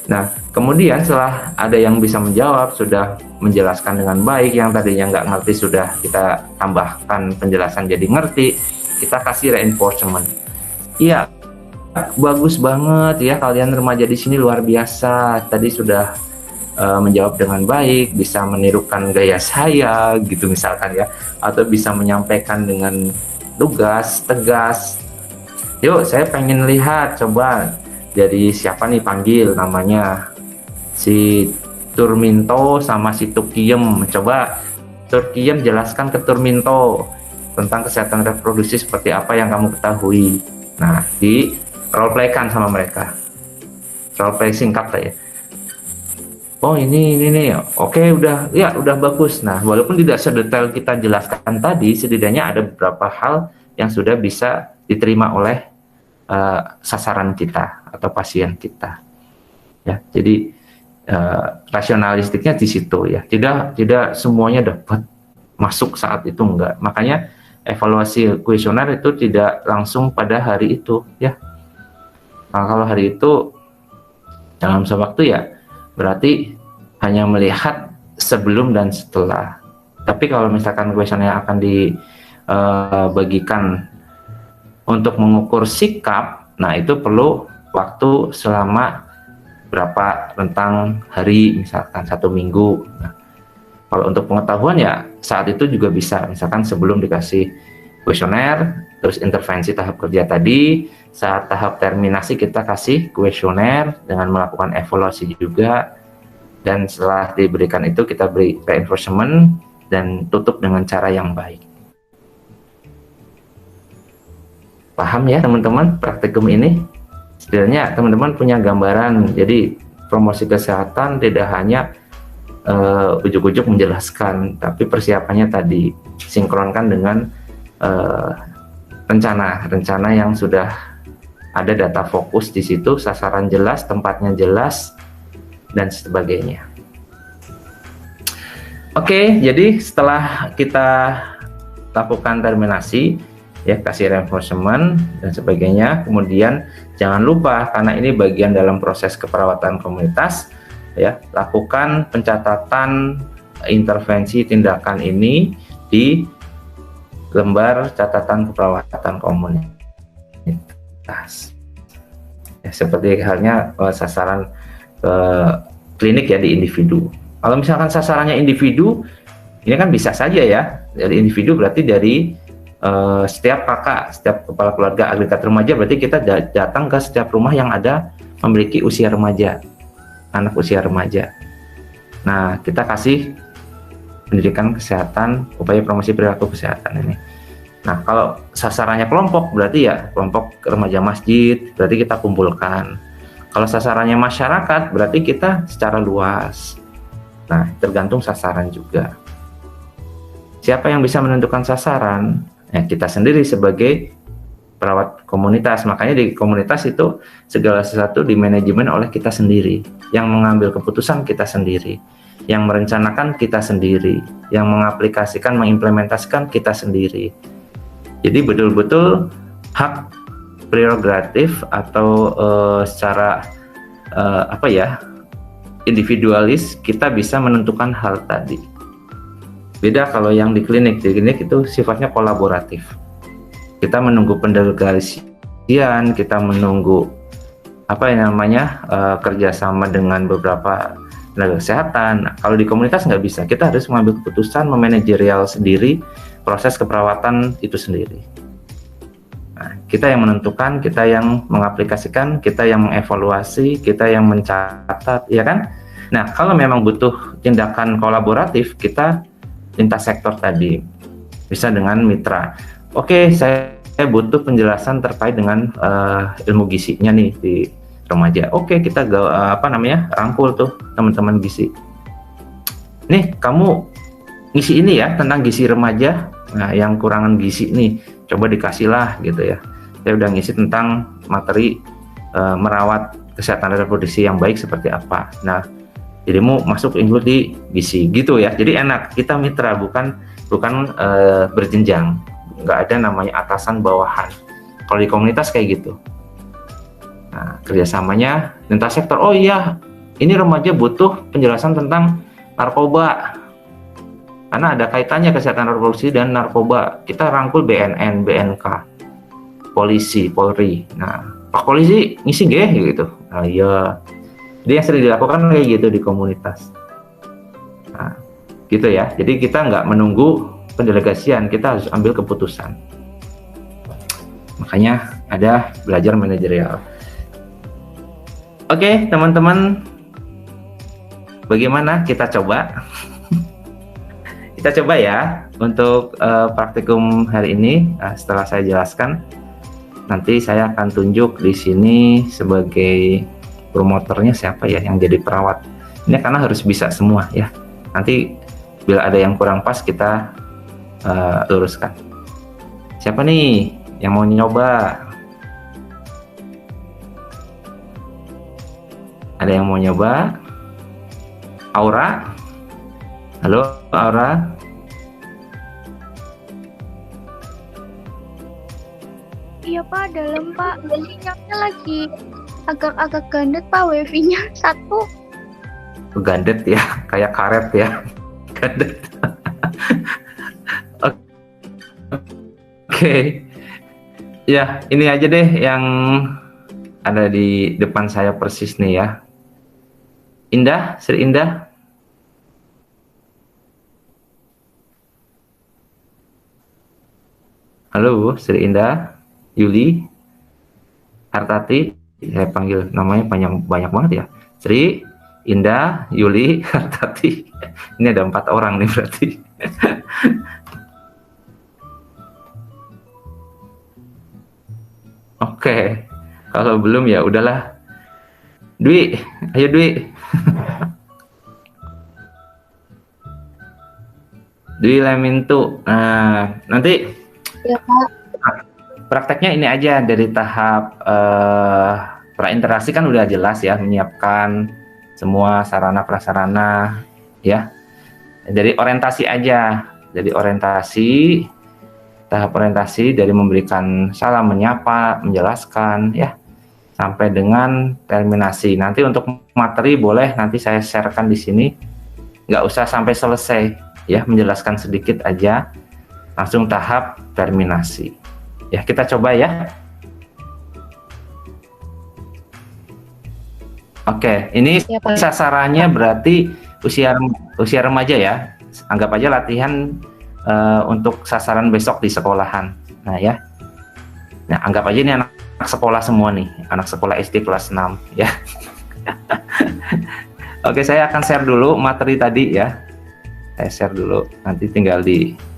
Nah, kemudian setelah ada yang bisa menjawab, sudah menjelaskan dengan baik, yang tadinya nggak ngerti sudah kita tambahkan penjelasan jadi ngerti, kita kasih reinforcement. Iya, bagus banget ya kalian remaja di sini, luar biasa. Tadi sudah menjawab dengan baik, bisa menirukan gaya saya gitu misalkan ya, atau bisa menyampaikan dengan lugas, tegas. Yuk, saya pengen lihat, coba. Jadi siapa nih panggil namanya si Turminto sama si Tukiem. Coba Turkiem jelaskan ke Turminto tentang kesehatan reproduksi seperti apa yang kamu ketahui. Nah, di role playkan sama mereka. Role play singkat ya. Oh ini nih. Oke, udah bagus. Nah, walaupun tidak sedetail kita jelaskan tadi, setidaknya ada beberapa hal yang sudah bisa diterima oleh sasaran kita atau pasien kita ya. Jadi rasionalistiknya di situ ya, tidak semuanya dapat masuk saat itu, enggak. Makanya evaluasi kuesioner itu tidak langsung pada hari itu ya. Nah, kalau hari itu dalam sewaktu ya berarti hanya melihat sebelum dan setelah. Tapi kalau misalkan kuesioner akan dibagikan untuk mengukur sikap, nah itu perlu waktu selama berapa rentang hari, misalkan 1 minggu. Nah, kalau untuk pengetahuan ya saat itu juga bisa, misalkan sebelum dikasih kuesioner, terus intervensi tahap kerja tadi, saat tahap terminasi kita kasih kuesioner dengan melakukan evaluasi juga, dan setelah diberikan itu kita beri reinforcement dan tutup dengan cara yang baik. Paham ya teman-teman praktikum ini? Setidaknya teman-teman punya gambaran. Jadi promosi kesehatan tidak hanya ujuk-ujuk menjelaskan, tapi persiapannya tadi sinkronkan dengan rencana yang sudah ada data fokus di situ, sasaran jelas, tempatnya jelas, dan sebagainya. Oke, jadi setelah kita lakukan terminasi, ya kasih reinforcement dan sebagainya, kemudian jangan lupa karena ini bagian dalam proses keperawatan komunitas, ya lakukan pencatatan intervensi tindakan ini di lembar catatan keperawatan komunitas. Ya, seperti halnya sasaran klinik ya di individu. Kalau misalkan sasarannya individu, ini kan bisa saja ya dari individu, berarti dari setiap kakak, setiap kepala keluarga agregat remaja, berarti kita datang ke setiap rumah yang ada memiliki usia remaja, anak usia remaja. Nah, kita kasih pendidikan kesehatan, upaya promosi perilaku kesehatan ini. Nah, kalau sasarannya kelompok, berarti ya kelompok remaja masjid, berarti kita kumpulkan. Kalau sasarannya masyarakat, berarti kita secara luas. Nah, tergantung sasaran juga. Siapa yang bisa menentukan sasaran? Ya, kita sendiri sebagai perawat komunitas. Makanya di komunitas itu segala sesuatu dimanajemen oleh kita sendiri. Yang mengambil keputusan kita sendiri. Yang merencanakan kita sendiri. Yang mengaplikasikan, mengimplementasikan kita sendiri. Jadi betul-betul hak prerogatif atau secara individualis kita bisa menentukan hal tadi. Beda kalau yang di klinik itu sifatnya kolaboratif. Kita menunggu pendelegasian, kita menunggu kerjasama dengan beberapa tenaga kesehatan. Nah, kalau di komunitas nggak bisa, kita harus mengambil keputusan, memanajerial sendiri proses keperawatan itu sendiri. Nah, kita yang menentukan, kita yang mengaplikasikan, kita yang mengevaluasi, kita yang mencatat, ya kan? Nah, kalau memang butuh tindakan kolaboratif, kita lintas sektor tadi, bisa dengan mitra. Oke, saya butuh penjelasan terkait dengan ilmu gizinya nih di remaja. Oke, kita rangkul tuh teman-teman gizi. Nih, kamu ngisi ini ya tentang gizi remaja. Nah, yang kurangan gizi nih, coba dikasihlah gitu ya. Saya udah ngisi tentang materi merawat kesehatan reproduksi yang baik seperti apa. Nah, jadimu masuk include di gizi gitu ya. Jadi enak, kita mitra, bukan berjenjang. Nggak ada namanya atasan bawahan. Kalau di komunitas kayak gitu. Nah, kerjasamanya lintas sektor. Oh iya, ini remaja butuh penjelasan tentang narkoba. Karena ada kaitannya kesehatan reproduksi dan narkoba. Kita rangkul BNN, BNK, polisi, Polri. Nah, Pak Polisi ngisi nggih gitu. Nah, iya. Jadi yang sering dilakukan kayak gitu di komunitas. Nah, gitu ya. Jadi kita nggak menunggu pendelegasian, kita harus ambil keputusan. Makanya ada belajar manajerial. Oke, teman-teman, bagaimana kita coba? Kita coba ya untuk praktikum hari ini. Setelah saya jelaskan, nanti saya akan tunjuk di sini sebagai promotornya siapa ya yang jadi perawat. Ini karena harus bisa semua ya. Nanti bila ada yang kurang pas kita luruskan. Siapa nih yang mau nyoba? Ada yang mau nyoba? Aura? Halo, Aura? Iya Pak, dalam Pak. Sinyalnya lagi agak-agak gandet Pak, wifi-nya satu. Gandet ya, kayak karet ya. Gandet. Oke. Ya, ini aja deh yang ada di depan saya persis nih ya. Indah, Sri Indah. Halo, Sri Indah, Yuli, Hartati. Saya panggil namanya banyak banget ya. Sri, Indah, Yuli, Hartati. Ini ada 4 orang nih berarti. Oke, kalau belum ya udahlah. Dwi, ayo Dwi. Dwi Lemintu. Nah, nanti Ya Pak. prakteknya ini aja dari tahap prainteraksi kan udah jelas ya, menyiapkan semua sarana prasarana ya. Jadi orientasi aja. Jadi orientasi, tahap orientasi dari memberikan salam, menyapa, menjelaskan ya, sampai dengan terminasi. Nanti untuk materi boleh nanti saya sharekan di sini, nggak usah sampai selesai ya, menjelaskan sedikit aja, langsung tahap terminasi. Ya, kita coba ya. Oke, ini Ya, Pak. sasarannya berarti usia remaja ya. Anggap aja latihan untuk sasaran besok di sekolahan. Nah ya. Nah, anggap aja ini anak sekolah semua nih, anak sekolah SD kelas 6 ya. Oke, saya akan share dulu materi tadi ya. Saya share dulu, nanti tinggal dibacakan.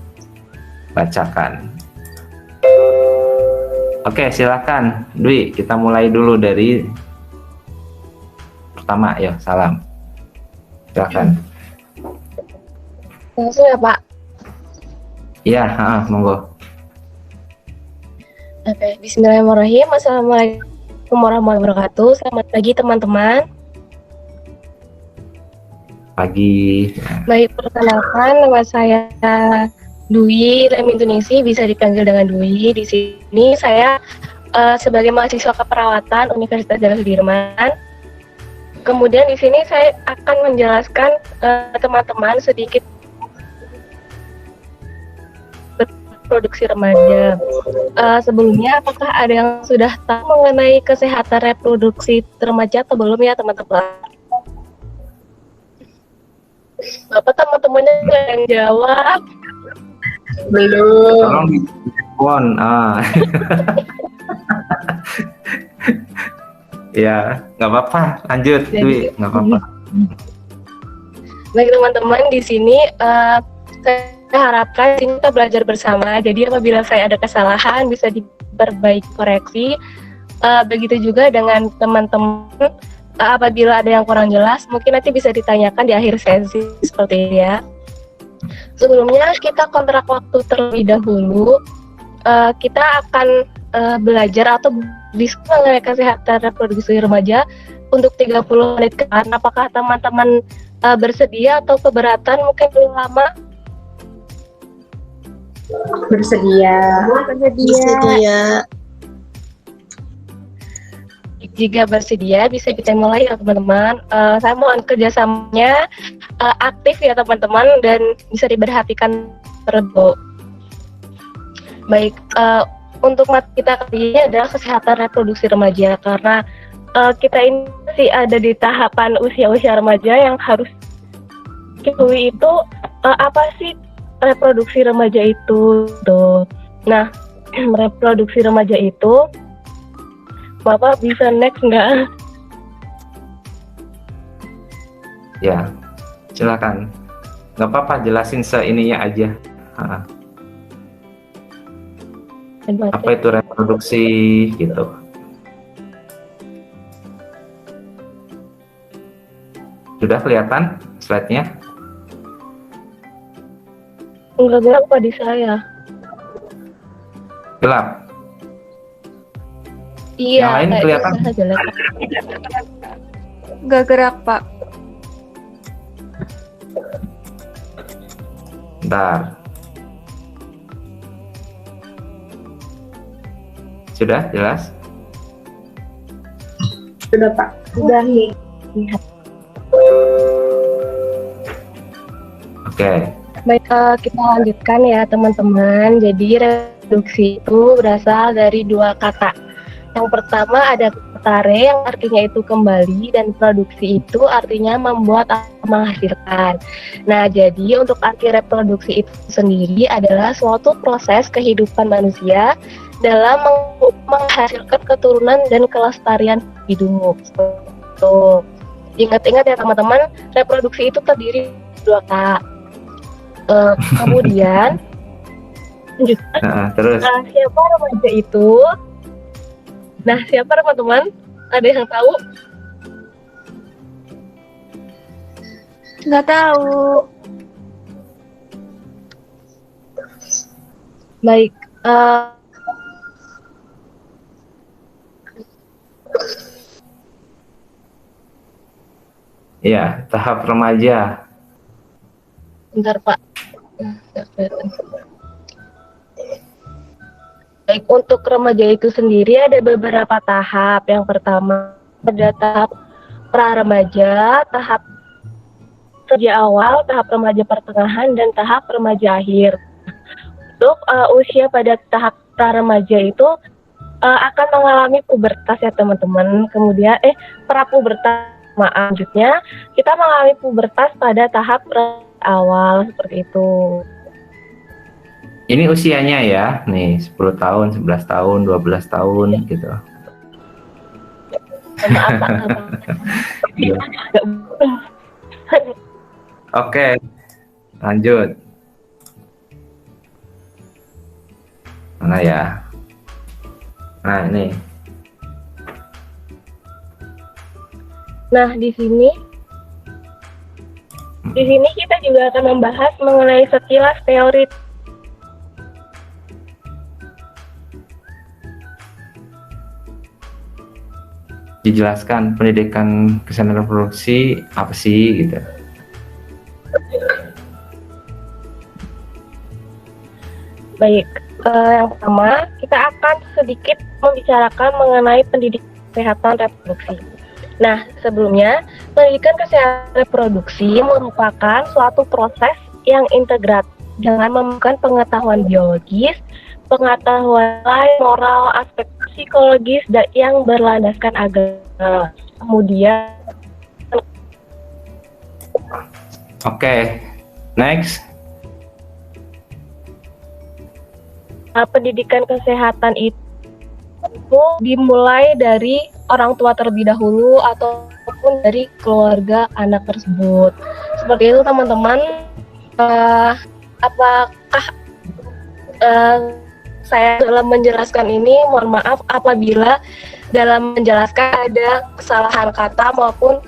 Oke, silakan Dwi, kita mulai dulu dari pertama ya, salam. Silakan. Langsung ya Pak. Iya, monggo. Oke, bismillahirrahmanirrahim. Assalamualaikum warahmatullahi wabarakatuh. Selamat pagi teman-teman. Pagi. Baik, perkenalkan nama saya Dwi Lemintunisi, bisa dipanggil dengan Dwi. Di sini saya sebagai mahasiswa keperawatan Universitas Jenderal Sudirman. Kemudian di sini saya akan menjelaskan teman-teman sedikit produksi remaja. Sebelumnya, apakah ada yang sudah tahu mengenai kesehatan reproduksi remaja atau belum ya teman-teman? Bapak teman-temannya yang jawab? Belum. Tolong di-respon. Ya, nggak apa-apa. Lanjut, Dwi. Nggak apa-apa. Baik teman-teman, di sini saya harapkan kita belajar bersama. Jadi apabila saya ada kesalahan bisa diperbaiki, koreksi. Begitu juga dengan teman-teman, apabila ada yang kurang jelas mungkin nanti bisa ditanyakan di akhir sesi seperti ini ya. Sebelumnya kita kontrak waktu terlebih dahulu. Kita akan belajar atau diskusi mengenai kesehatan reproduksi remaja untuk 30 menit ke depan. Apakah teman-teman bersedia atau keberatan mungkin lebih lama? Bersedia. Jika bersedia bisa kita mulai ya teman-teman. Saya mohon kerjasamanya aktif ya teman-teman dan bisa diperhatikan terlebih. Baik, untuk materi kita kali ini adalah kesehatan reproduksi remaja, karena kita ini masih ada di tahapan usia-usia remaja yang harus ketahui itu apa sih reproduksi remaja itu tuh. Nah, reproduksi remaja itu Bapak bisa next nggak? Ya, silakan. Nggak apa-apa, jelasin seininya aja. Apa itu reproduksi gitu. Sudah kelihatan slide-nya? Enggak gerak Pak di saya. Gelap. Iya, Yang lain kelihatan? Gak gerak, Pak. Bentar. Sudah jelas? Sudah, Pak. Sudah nih. Oke. Baik, kita lanjutkan ya teman-teman. Jadi reproduksi itu berasal dari dua kata, Yang pertama ada tare yang artinya itu kembali, dan produksi itu artinya membuat atau menghasilkan. Nah, jadi untuk arti reproduksi itu sendiri adalah suatu proses kehidupan manusia dalam menghasilkan keturunan dan kelestarian hidup. Tuh. Ingat-ingat ya teman-teman, reproduksi itu terdiri dari dua kata. Kemudian Terus siapa remaja itu? Nah, siapa teman-teman? Ada yang tahu? Nggak tahu. Baik. ya, tahap remaja. Bentar, Pak. Nggak kelihatan. Baik, untuk remaja itu sendiri ada beberapa tahap. Yang pertama ada tahap pra-remaja, tahap remaja awal, tahap remaja pertengahan, dan tahap remaja akhir. Untuk usia pada tahap pra-remaja itu akan mengalami pubertas ya teman-teman. Kemudian pra-pubertas, selanjutnya kita mengalami pubertas pada tahap awal seperti itu. Ini usianya ya, nih 10 tahun, 11 tahun, 12 tahun gitu. Maaf, Pak. Iya. Oke, lanjut. Mana ya? Nah, ini. Nah, di sini kita juga akan membahas mengenai sekilas teori. Dijelaskan pendidikan kesehatan reproduksi apa sih gitu. Baik, yang pertama kita akan sedikit membicarakan mengenai pendidikan kesehatan reproduksi. Nah, sebelumnya pendidikan kesehatan reproduksi merupakan suatu proses yang integrat dengan memberikan pengetahuan biologis, pengetahuan lain, moral, aspek psikologis dan yang berlandaskan agama. Kemudian, Oke, next. pendidikan kesehatan itu dimulai dari orang tua terlebih dahulu ataupun dari keluarga anak tersebut. Seperti itu teman-teman. Apakah saya dalam menjelaskan ini, mohon maaf apabila dalam menjelaskan ada kesalahan kata maupun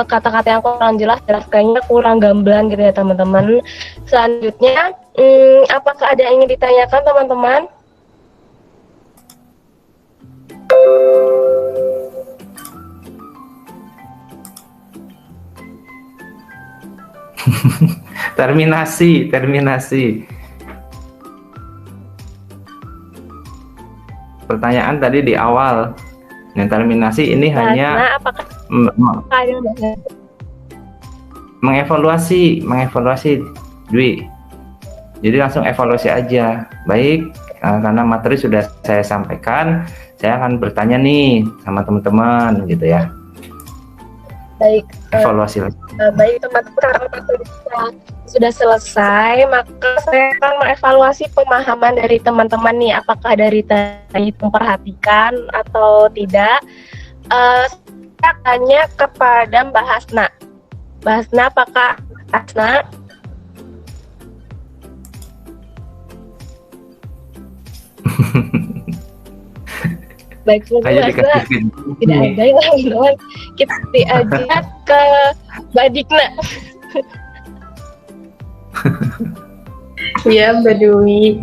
kata-kata yang kurang jelas, jelaskannya kurang gamblang gitu ya teman-teman. Selanjutnya, apakah ada yang ingin ditanyakan teman-teman? Terminasi. Pertanyaan tadi di awal. Yang terminasi ini hanya Nah, apakah ada mengevaluasi Dwi. Jadi langsung evaluasi aja. Baik, karena materi sudah saya sampaikan, saya akan bertanya nih sama teman-teman gitu ya. baik? Evaluasi lagi. Baik teman-teman, karena materi sudah selesai, maka saya akan mengevaluasi pemahaman dari teman-teman nih, apakah dari tadi memperhatikan atau tidak. Saya tanya kepada Mbak Hasna. Mbak Hasna, apakah Hasna? Baik, semoga Ayo Mbak Hasna dikasih feedback tidak nih. ada yang lain. Kita diajak ke Mbak Dikna. Iya, Mbak Dewi.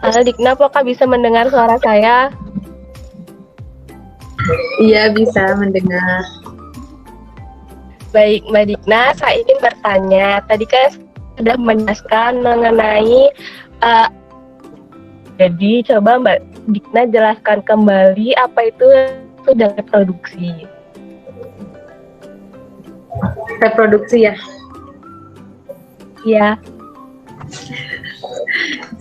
Halo Dikna, apakah bisa mendengar suara saya? Iya, bisa mendengar. Baik, Mbak Dikna, saya ingin bertanya. Tadi kan sudah menjelaskan mengenai jadi coba Mbak Dikna jelaskan kembali apa itu sudah reproduksi. Reproduksi ya. Ya,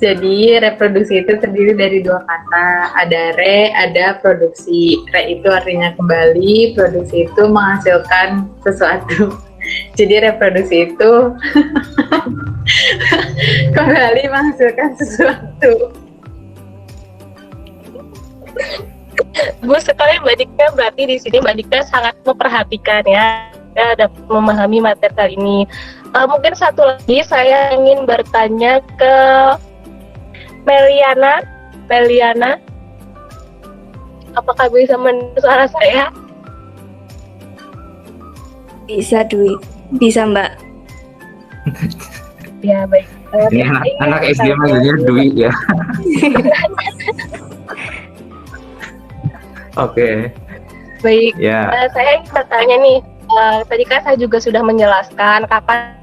Jadi reproduksi itu terdiri dari dua kata, ada re, ada produksi. Re itu artinya kembali, produksi itu menghasilkan sesuatu. Jadi reproduksi itu kembali menghasilkan sesuatu. Bagus sekali Mbak Dika, berarti di sini Mbak Dika sangat memperhatikan ya, dapat memahami materi kali ini. Mungkin satu lagi saya ingin bertanya ke Meliana, apakah bisa mendengar suara saya? Bisa, Dwi. Bisa, Mbak. Ya baik. Ini anak SD manggilnya Dwi ya. Oke. Baik. Ya. Saya ingin bertanya nih. Tadi kan saya juga sudah menjelaskan kapan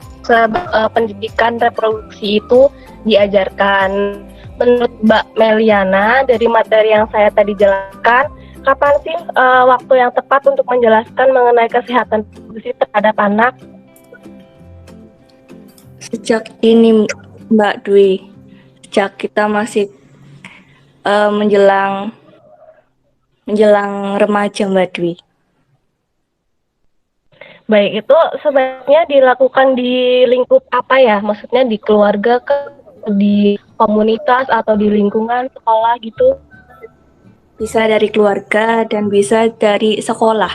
pendidikan reproduksi itu diajarkan. Menurut Mbak Meliana, dari materi yang saya tadi jelaskan, kapan sih waktu yang tepat untuk menjelaskan mengenai kesehatan reproduksi terhadap anak? Sejak ini, Mbak Dwi. Sejak kita masih menjelang remaja, Mbak Dwi. Baik, itu sebaiknya dilakukan di lingkup apa ya? Maksudnya di keluarga, di komunitas, atau di lingkungan sekolah gitu? Bisa dari keluarga dan bisa dari sekolah.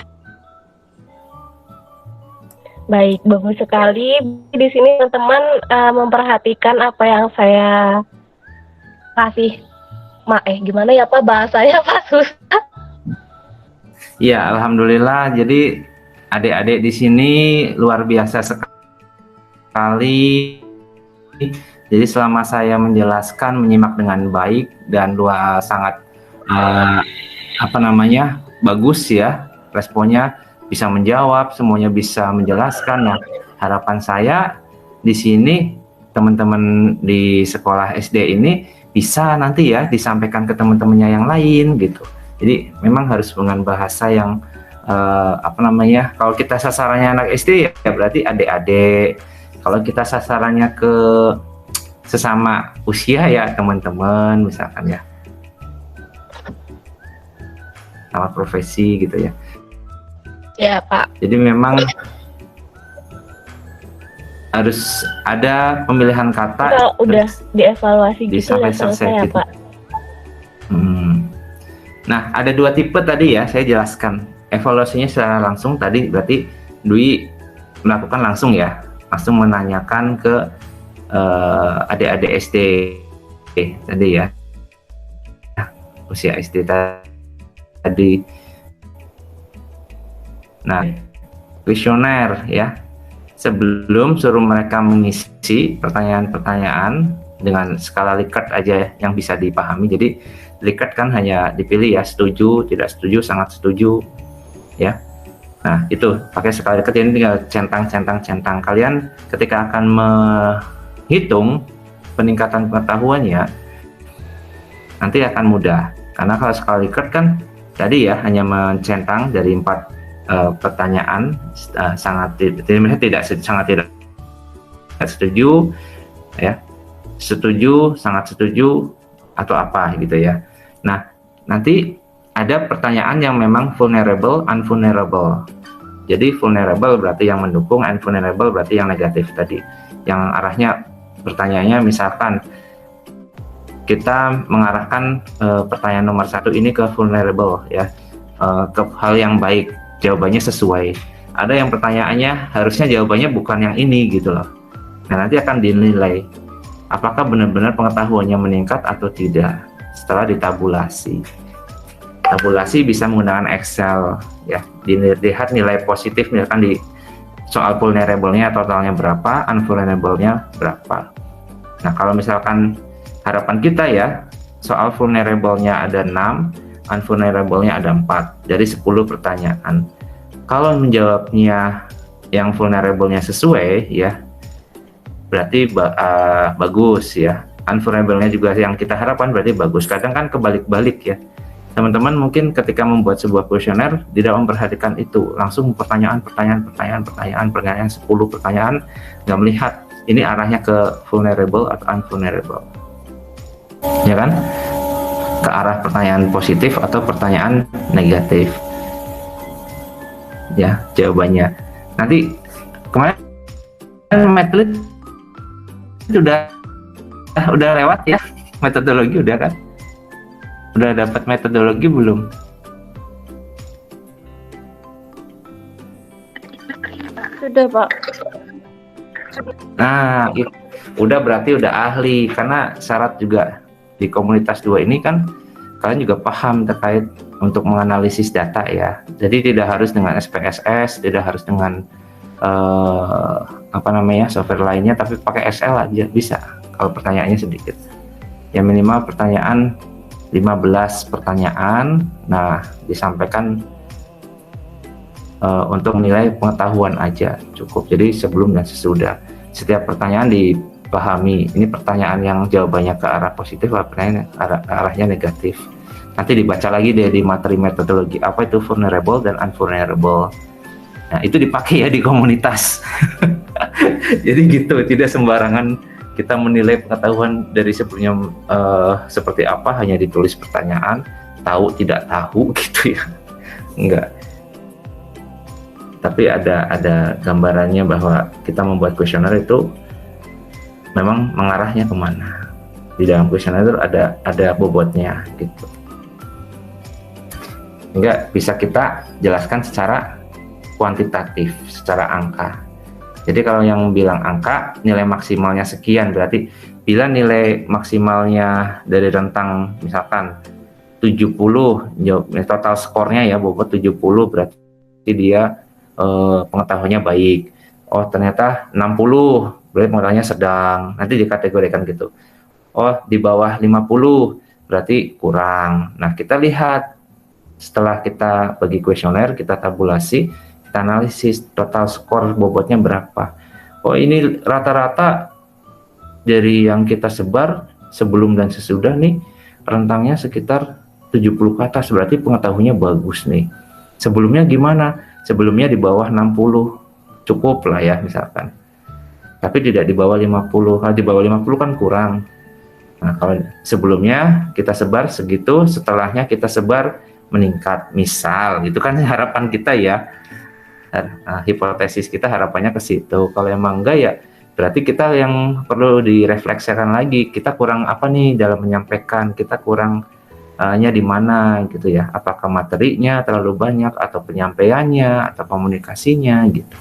Baik, bagus sekali. Di sini teman-teman memperhatikan apa yang saya kasih. Gimana ya Pak bahasanya Pak, susah? Ya, alhamdulillah. Jadi adik-adik di sini luar biasa sekali. Jadi selama saya menjelaskan, menyimak dengan baik dan sangat bagus ya responnya, bisa menjawab, semuanya bisa menjelaskan. Nah, harapan saya di sini teman-teman di sekolah SD ini bisa nanti ya disampaikan ke teman-temannya yang lain gitu. Jadi memang harus dengan bahasa yang kalau kita sasarannya anak SD ya berarti adik-adik. Kalau kita sasarannya ke sesama usia ya teman-teman misalkan ya, sama profesi gitu ya. Ya Pak. Jadi memang harus ada pemilihan kata. Kalau udah dievaluasi gitu sampai ya selesai ya gitu. Pak. Nah, ada dua tipe tadi ya saya jelaskan. Evaluasinya secara langsung tadi berarti Dwi melakukan langsung ya, langsung menanyakan ke adik-adik SD tadi ya, usia SD tadi. Nah, kuesioner ya, sebelum suruh mereka mengisi pertanyaan-pertanyaan dengan skala Likert aja yang bisa dipahami. Jadi Likert kan hanya dipilih ya, setuju, tidak setuju, sangat setuju ya. Nah, itu pakai skala Likert, ini tinggal centang. Kalian ketika akan menghitung peningkatan pengetahuannya nanti akan mudah, karena kalau skala Likert kan tadi ya hanya mencentang dari 4 pertanyaan, sangat tidak setuju ya, setuju, sangat setuju, atau apa gitu ya. Nah, nanti ada pertanyaan yang memang vulnerable, unvulnerable. Jadi vulnerable berarti yang mendukung, unvulnerable berarti yang negatif tadi, yang arahnya pertanyaannya misalkan kita mengarahkan pertanyaan nomor 1 ini ke vulnerable ya, ke hal yang baik, jawabannya sesuai. Ada yang pertanyaannya harusnya jawabannya bukan yang ini gitu loh. Nah, nanti akan dinilai apakah benar-benar pengetahuannya meningkat atau tidak setelah ditabulasi. Tabulasi bisa menggunakan Excel ya, dilihat nilai positif misalkan di soal vulnerable-nya totalnya berapa, unvulnerable-nya berapa. Nah, kalau misalkan harapan kita ya, soal vulnerable-nya ada 6, unvulnerable-nya ada 4 dari 10 pertanyaan. Kalau menjawabnya yang vulnerable-nya sesuai ya, berarti bagus ya. Unvulnerable-nya juga yang kita harapkan berarti bagus. Kadang kan kebalik-balik ya. Teman-teman mungkin ketika membuat sebuah kuesioner tidak memperhatikan itu, langsung pertanyaan 10 pertanyaan, nggak melihat ini arahnya ke vulnerable atau unvulnerable. ya kan? Ke arah pertanyaan positif atau pertanyaan negatif. Ya, jawabannya. Nanti kemarin metode udah lewat ya, metodologi udah kan? Udah dapat metodologi belum? Sudah, Pak. Nah, udah berarti udah ahli, karena syarat juga di komunitas 2 ini kan kalian juga paham terkait untuk menganalisis data ya. Jadi tidak harus dengan SPSS, tidak harus dengan software lainnya, tapi pakai Excel aja bisa kalau pertanyaannya sedikit. Ya minimal pertanyaan 15 pertanyaan, nah disampaikan untuk menilai pengetahuan aja cukup. Jadi sebelum dan sesudah. Setiap pertanyaan dipahami. Ini pertanyaan yang jawabannya ke arah positif, pertanyaan arahnya negatif. Nanti dibaca lagi deh di materi metodologi apa itu vulnerable dan unvulnerable. Nah itu dipakai ya di komunitas. Jadi gitu, tidak sembarangan kita menilai pengetahuan dari sebelumnya seperti apa, hanya ditulis pertanyaan, tahu tidak tahu gitu ya. Enggak. Tapi ada gambarannya bahwa kita membuat kuesioner itu memang mengarahnya kemana. Di dalam kuesioner itu ada bobotnya gitu. Enggak bisa kita jelaskan secara kuantitatif, secara angka. Jadi kalau yang bilang angka, nilai maksimalnya sekian, berarti bila nilai maksimalnya dari rentang misalkan 70, total skornya ya bobot 70, berarti dia pengetahuannya baik. Oh ternyata 60, berarti pengetahuannya sedang, nanti dikategorikan gitu. Oh di bawah 50, berarti kurang. Nah kita lihat, setelah kita bagi kuesioner, kita tabulasi, kita analisis total skor bobotnya berapa. Oh ini rata-rata dari yang kita sebar sebelum dan sesudah nih, rentangnya sekitar 70 ke atas, berarti pengetahuannya bagus nih. Sebelumnya gimana? Sebelumnya di bawah 60, cukup lah ya misalkan. Tapi tidak di bawah 50, kalau di bawah 50 kan kurang. Nah kalau sebelumnya kita sebar segitu, setelahnya kita sebar meningkat, misal itu kan harapan kita ya. Nah, hipotesis kita harapannya ke situ. Kalau emang enggak ya berarti kita yang perlu direfleksikan lagi, kita kurang apa nih dalam menyampaikan, kita kurang di mana gitu ya, apakah materinya terlalu banyak atau penyampaiannya atau komunikasinya gitu.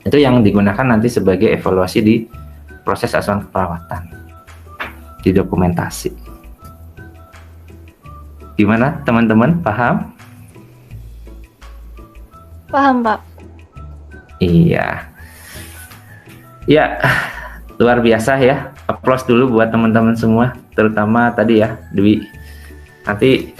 Itu yang digunakan nanti sebagai evaluasi di proses asuhan keperawatan, di dokumentasi. Gimana teman-teman, paham? Paham, Pak. Iya. Ya, luar biasa ya. Aplaus dulu buat teman-teman semua, terutama tadi ya, Dwi. Nanti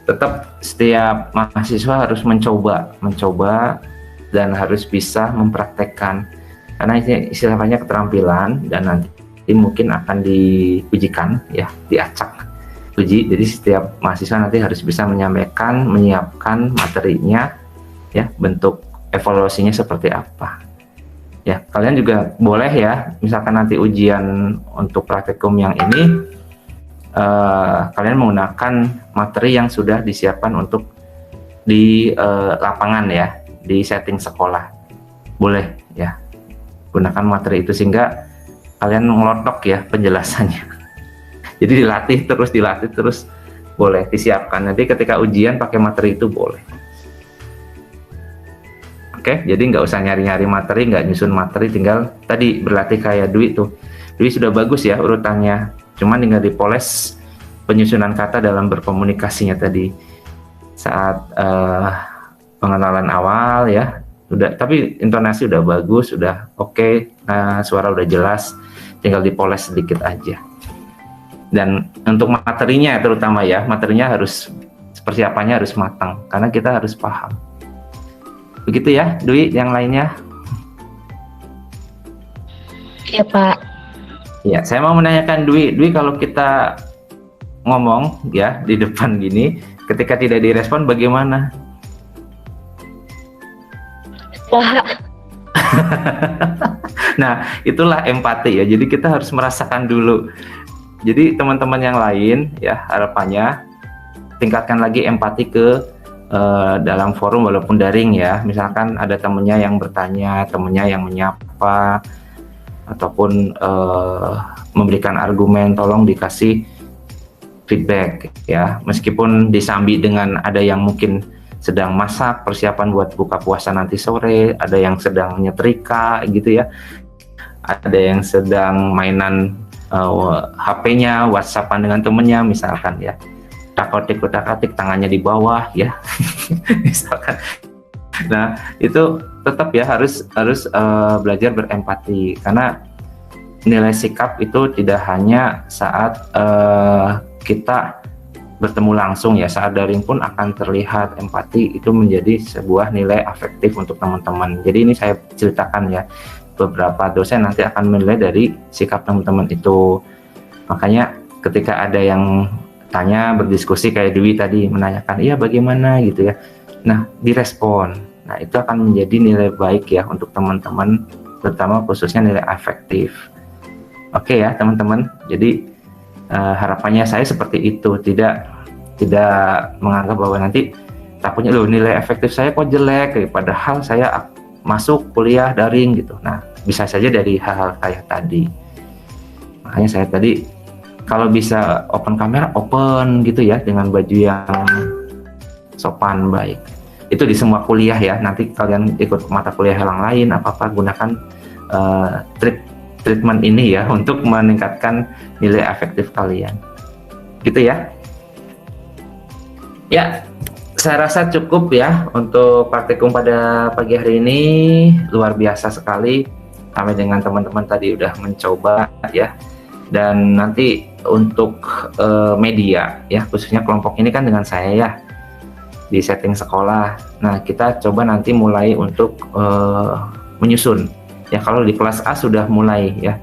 tetap setiap mahasiswa harus mencoba dan harus bisa mempraktekkan. Karena ini istilahnya keterampilan dan nanti mungkin akan diujikan ya, diacak uji. Jadi setiap mahasiswa nanti harus bisa menyampaikan, menyiapkan materinya ya, bentuk evaluasinya seperti apa. Ya, kalian juga boleh ya, misalkan nanti ujian untuk praktikum yang ini, kalian menggunakan materi yang sudah disiapkan untuk di lapangan ya, di setting sekolah. Boleh ya, gunakan materi itu sehingga kalian ngelotok ya penjelasannya. Jadi dilatih terus, boleh disiapkan. Nanti ketika ujian pakai materi itu boleh. Oke, jadi nggak usah nyari-nyari materi, nggak nyusun materi, tinggal tadi berlatih kayak Dwi tuh. Dwi sudah bagus ya urutannya, cuman tinggal dipoles penyusunan kata dalam berkomunikasinya tadi saat pengenalan awal ya. Udah, tapi intonasi udah bagus, udah oke, suara udah jelas, tinggal dipoles sedikit aja. Dan untuk materinya terutama ya, materinya harus, persiapannya harus matang karena kita harus paham. Begitu ya, Dwi, yang lainnya? Iya, Pak. Ya, saya mau menanyakan Dwi, kalau kita ngomong ya di depan gini, ketika tidak direspon bagaimana? Wah, Nah, itulah empati ya. Jadi kita harus merasakan dulu Jadi teman-teman yang lain ya harapannya tingkatkan lagi empati ke dalam forum walaupun daring ya. Misalkan ada temennya yang bertanya, temennya yang menyapa ataupun memberikan argumen, tolong dikasih feedback ya. Meskipun disambi dengan ada yang mungkin sedang masak persiapan buat buka puasa nanti sore, ada yang sedang nyetrika gitu ya. Ada yang sedang mainan HP-nya, WhatsAppan dengan temennya misalkan ya. Utak-atik tangannya di bawah ya. Misalkan. Nah, itu tetap ya harus belajar berempati karena nilai sikap itu tidak hanya saat kita bertemu langsung ya, saat daring pun akan terlihat. Empati itu menjadi sebuah nilai afektif untuk teman-teman. Jadi ini saya ceritakan ya, beberapa dosen nanti akan menilai dari sikap teman-teman itu. Makanya ketika ada yang tanya, berdiskusi kayak Dwi tadi menanyakan, iya bagaimana gitu ya. Nah, direspon. Nah, itu akan menjadi nilai baik ya untuk teman-teman, terutama khususnya nilai afektif. Oke ya teman-teman. Jadi harapannya saya seperti itu, tidak menganggap bahwa nanti takutnya loh nilai efektif saya kok jelek, padahal saya masuk kuliah daring gitu. Nah, bisa saja dari hal-hal kayak tadi. Makanya saya tadi kalau bisa open kamera, open gitu ya, dengan baju yang sopan baik. Itu di semua kuliah ya. Nanti kalian ikut mata kuliah yang lain, apa-apa gunakan treatment ini ya untuk meningkatkan nilai efektif kalian. Gitu ya. Ya, saya rasa cukup ya untuk praktikum pada pagi hari ini. Luar biasa sekali. Kami dengan teman-teman tadi udah mencoba ya. Dan nanti untuk media ya, khususnya kelompok ini kan dengan saya ya, di setting sekolah. Nah, kita coba nanti mulai untuk menyusun ya. Kalau di kelas A sudah mulai ya,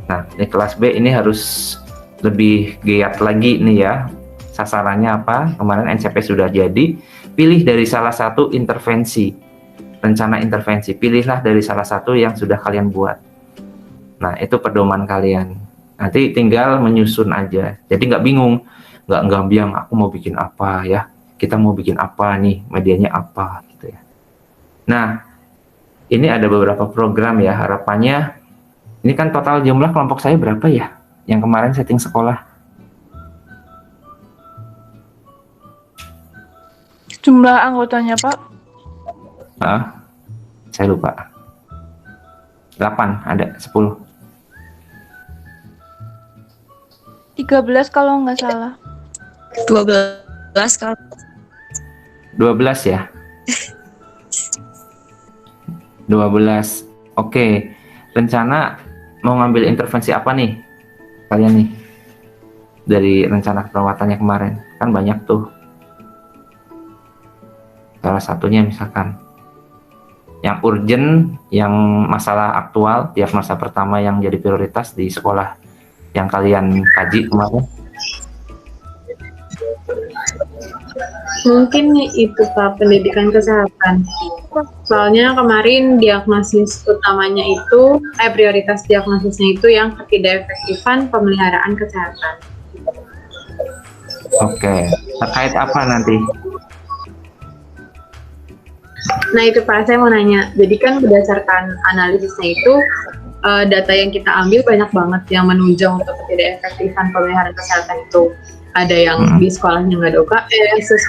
nah di kelas B ini harus lebih giat lagi nih ya. Sasarannya apa? Kemarin NCP sudah jadi. Pilih dari salah satu intervensi, rencana intervensi. Pilihlah dari salah satu yang sudah kalian buat. Nah, itu pedoman kalian. Nanti tinggal menyusun aja. Jadi nggak bingung, nggak biang aku mau bikin apa ya. Kita mau bikin apa nih, medianya apa gitu ya. Nah, ini ada beberapa program ya, harapannya. Ini kan total jumlah kelompok saya berapa ya? Yang kemarin setting sekolah. Jumlah anggotanya, Pak? Saya lupa. 8, ada 10. 13 kalau nggak salah. 12 kalau 12 ya? 12. Oke. Rencana mau ngambil intervensi apa nih? Kalian nih? Dari rencana perawatannya kemarin. Kan banyak tuh. Salah satunya misalkan yang urgent, yang masalah aktual, tiap masa pertama yang jadi prioritas di sekolah yang kalian kaji kemarin. Mungkin itu Pak, pendidikan kesehatan. Soalnya kemarin diagnosis utamanya itu, prioritas diagnosisnya itu yang ketidakefektifan pemeliharaan kesehatan. Oke. Terkait apa nanti? Nah itu Pak, saya mau nanya. Jadi kan berdasarkan analisisnya itu, data yang kita ambil banyak banget yang menunjang untuk ketidakefektifan pemeliharaan kesehatan itu. Ada yang di sekolahnya nggak ada UKS, terus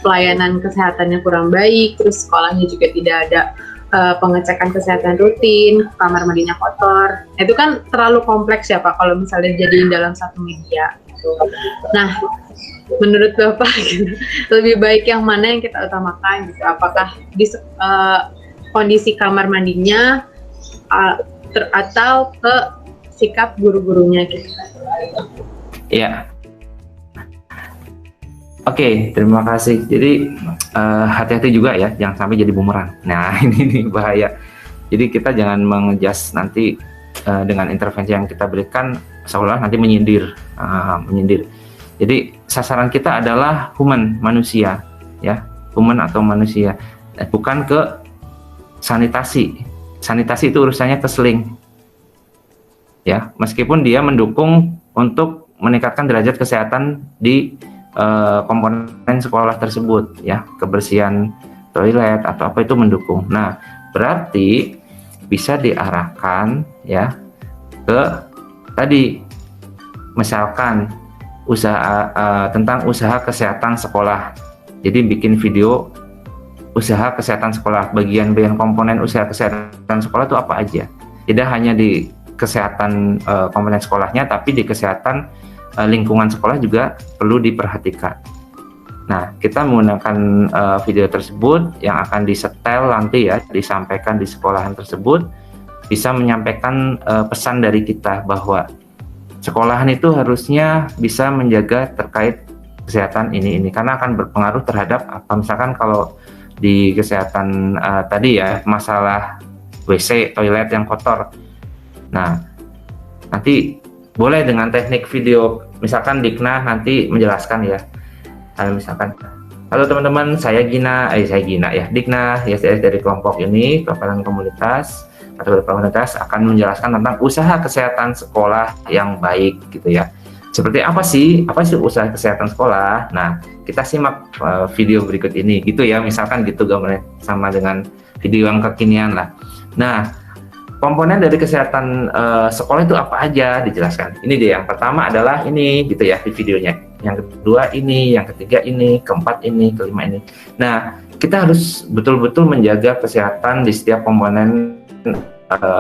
pelayanan kesehatannya kurang baik, terus sekolahnya juga tidak ada pengecekan kesehatan rutin, kamar mandinya kotor. Itu kan terlalu kompleks ya Pak kalau misalnya dijadiin dalam satu media. Nah, menurut Bapak gitu, lebih baik yang mana yang kita utamakan gitu? Apakah di kondisi kamar mandinya atau ke sikap guru-gurunya gitu? Iya. Oke, terima kasih. Jadi hati-hati juga ya, jangan sampai jadi bumerang. Nah, ini bahaya. Jadi kita jangan mengejas nanti dengan intervensi yang kita berikan seolah nanti menyindir. Jadi sasaran kita adalah human, manusia, ya, human atau manusia, bukan ke sanitasi. Sanitasi itu urusannya ke seling, ya. Meskipun dia mendukung untuk meningkatkan derajat kesehatan di komponen sekolah tersebut ya, kebersihan toilet atau apa itu mendukung. Nah, berarti bisa diarahkan ya ke tadi, misalkan tentang usaha kesehatan sekolah. Jadi bikin video usaha kesehatan sekolah, bagian-bagian komponen usaha kesehatan sekolah itu apa aja. Tidak hanya di kesehatan komponen sekolahnya, tapi di kesehatan lingkungan sekolah juga perlu diperhatikan. Nah, kita menggunakan video tersebut yang akan disetel nanti ya, disampaikan di sekolahan tersebut, bisa menyampaikan pesan dari kita bahwa sekolahan itu harusnya bisa menjaga terkait kesehatan ini karena akan berpengaruh terhadap apa, misalkan kalau di kesehatan tadi ya, masalah WC, toilet yang kotor. Nah, nanti boleh dengan teknik video, misalkan Dikna nanti menjelaskan ya. Misalkan, halo teman-teman, saya Gina ya, Dikna ya, saya dari kelompok ini, kelompok komunitas atau komunitas akan menjelaskan tentang usaha kesehatan sekolah yang baik gitu ya. Seperti apa sih usaha kesehatan sekolah? Nah, kita simak video berikut ini gitu ya, misalkan gitu gambarnya, sama dengan video yang kekinian lah. Nah, komponen dari kesehatan sekolah itu apa aja dijelaskan. Ini dia, yang pertama adalah ini gitu ya di videonya. Yang kedua ini, yang ketiga ini, keempat ini, kelima ini. Nah, kita harus betul-betul menjaga kesehatan di setiap komponen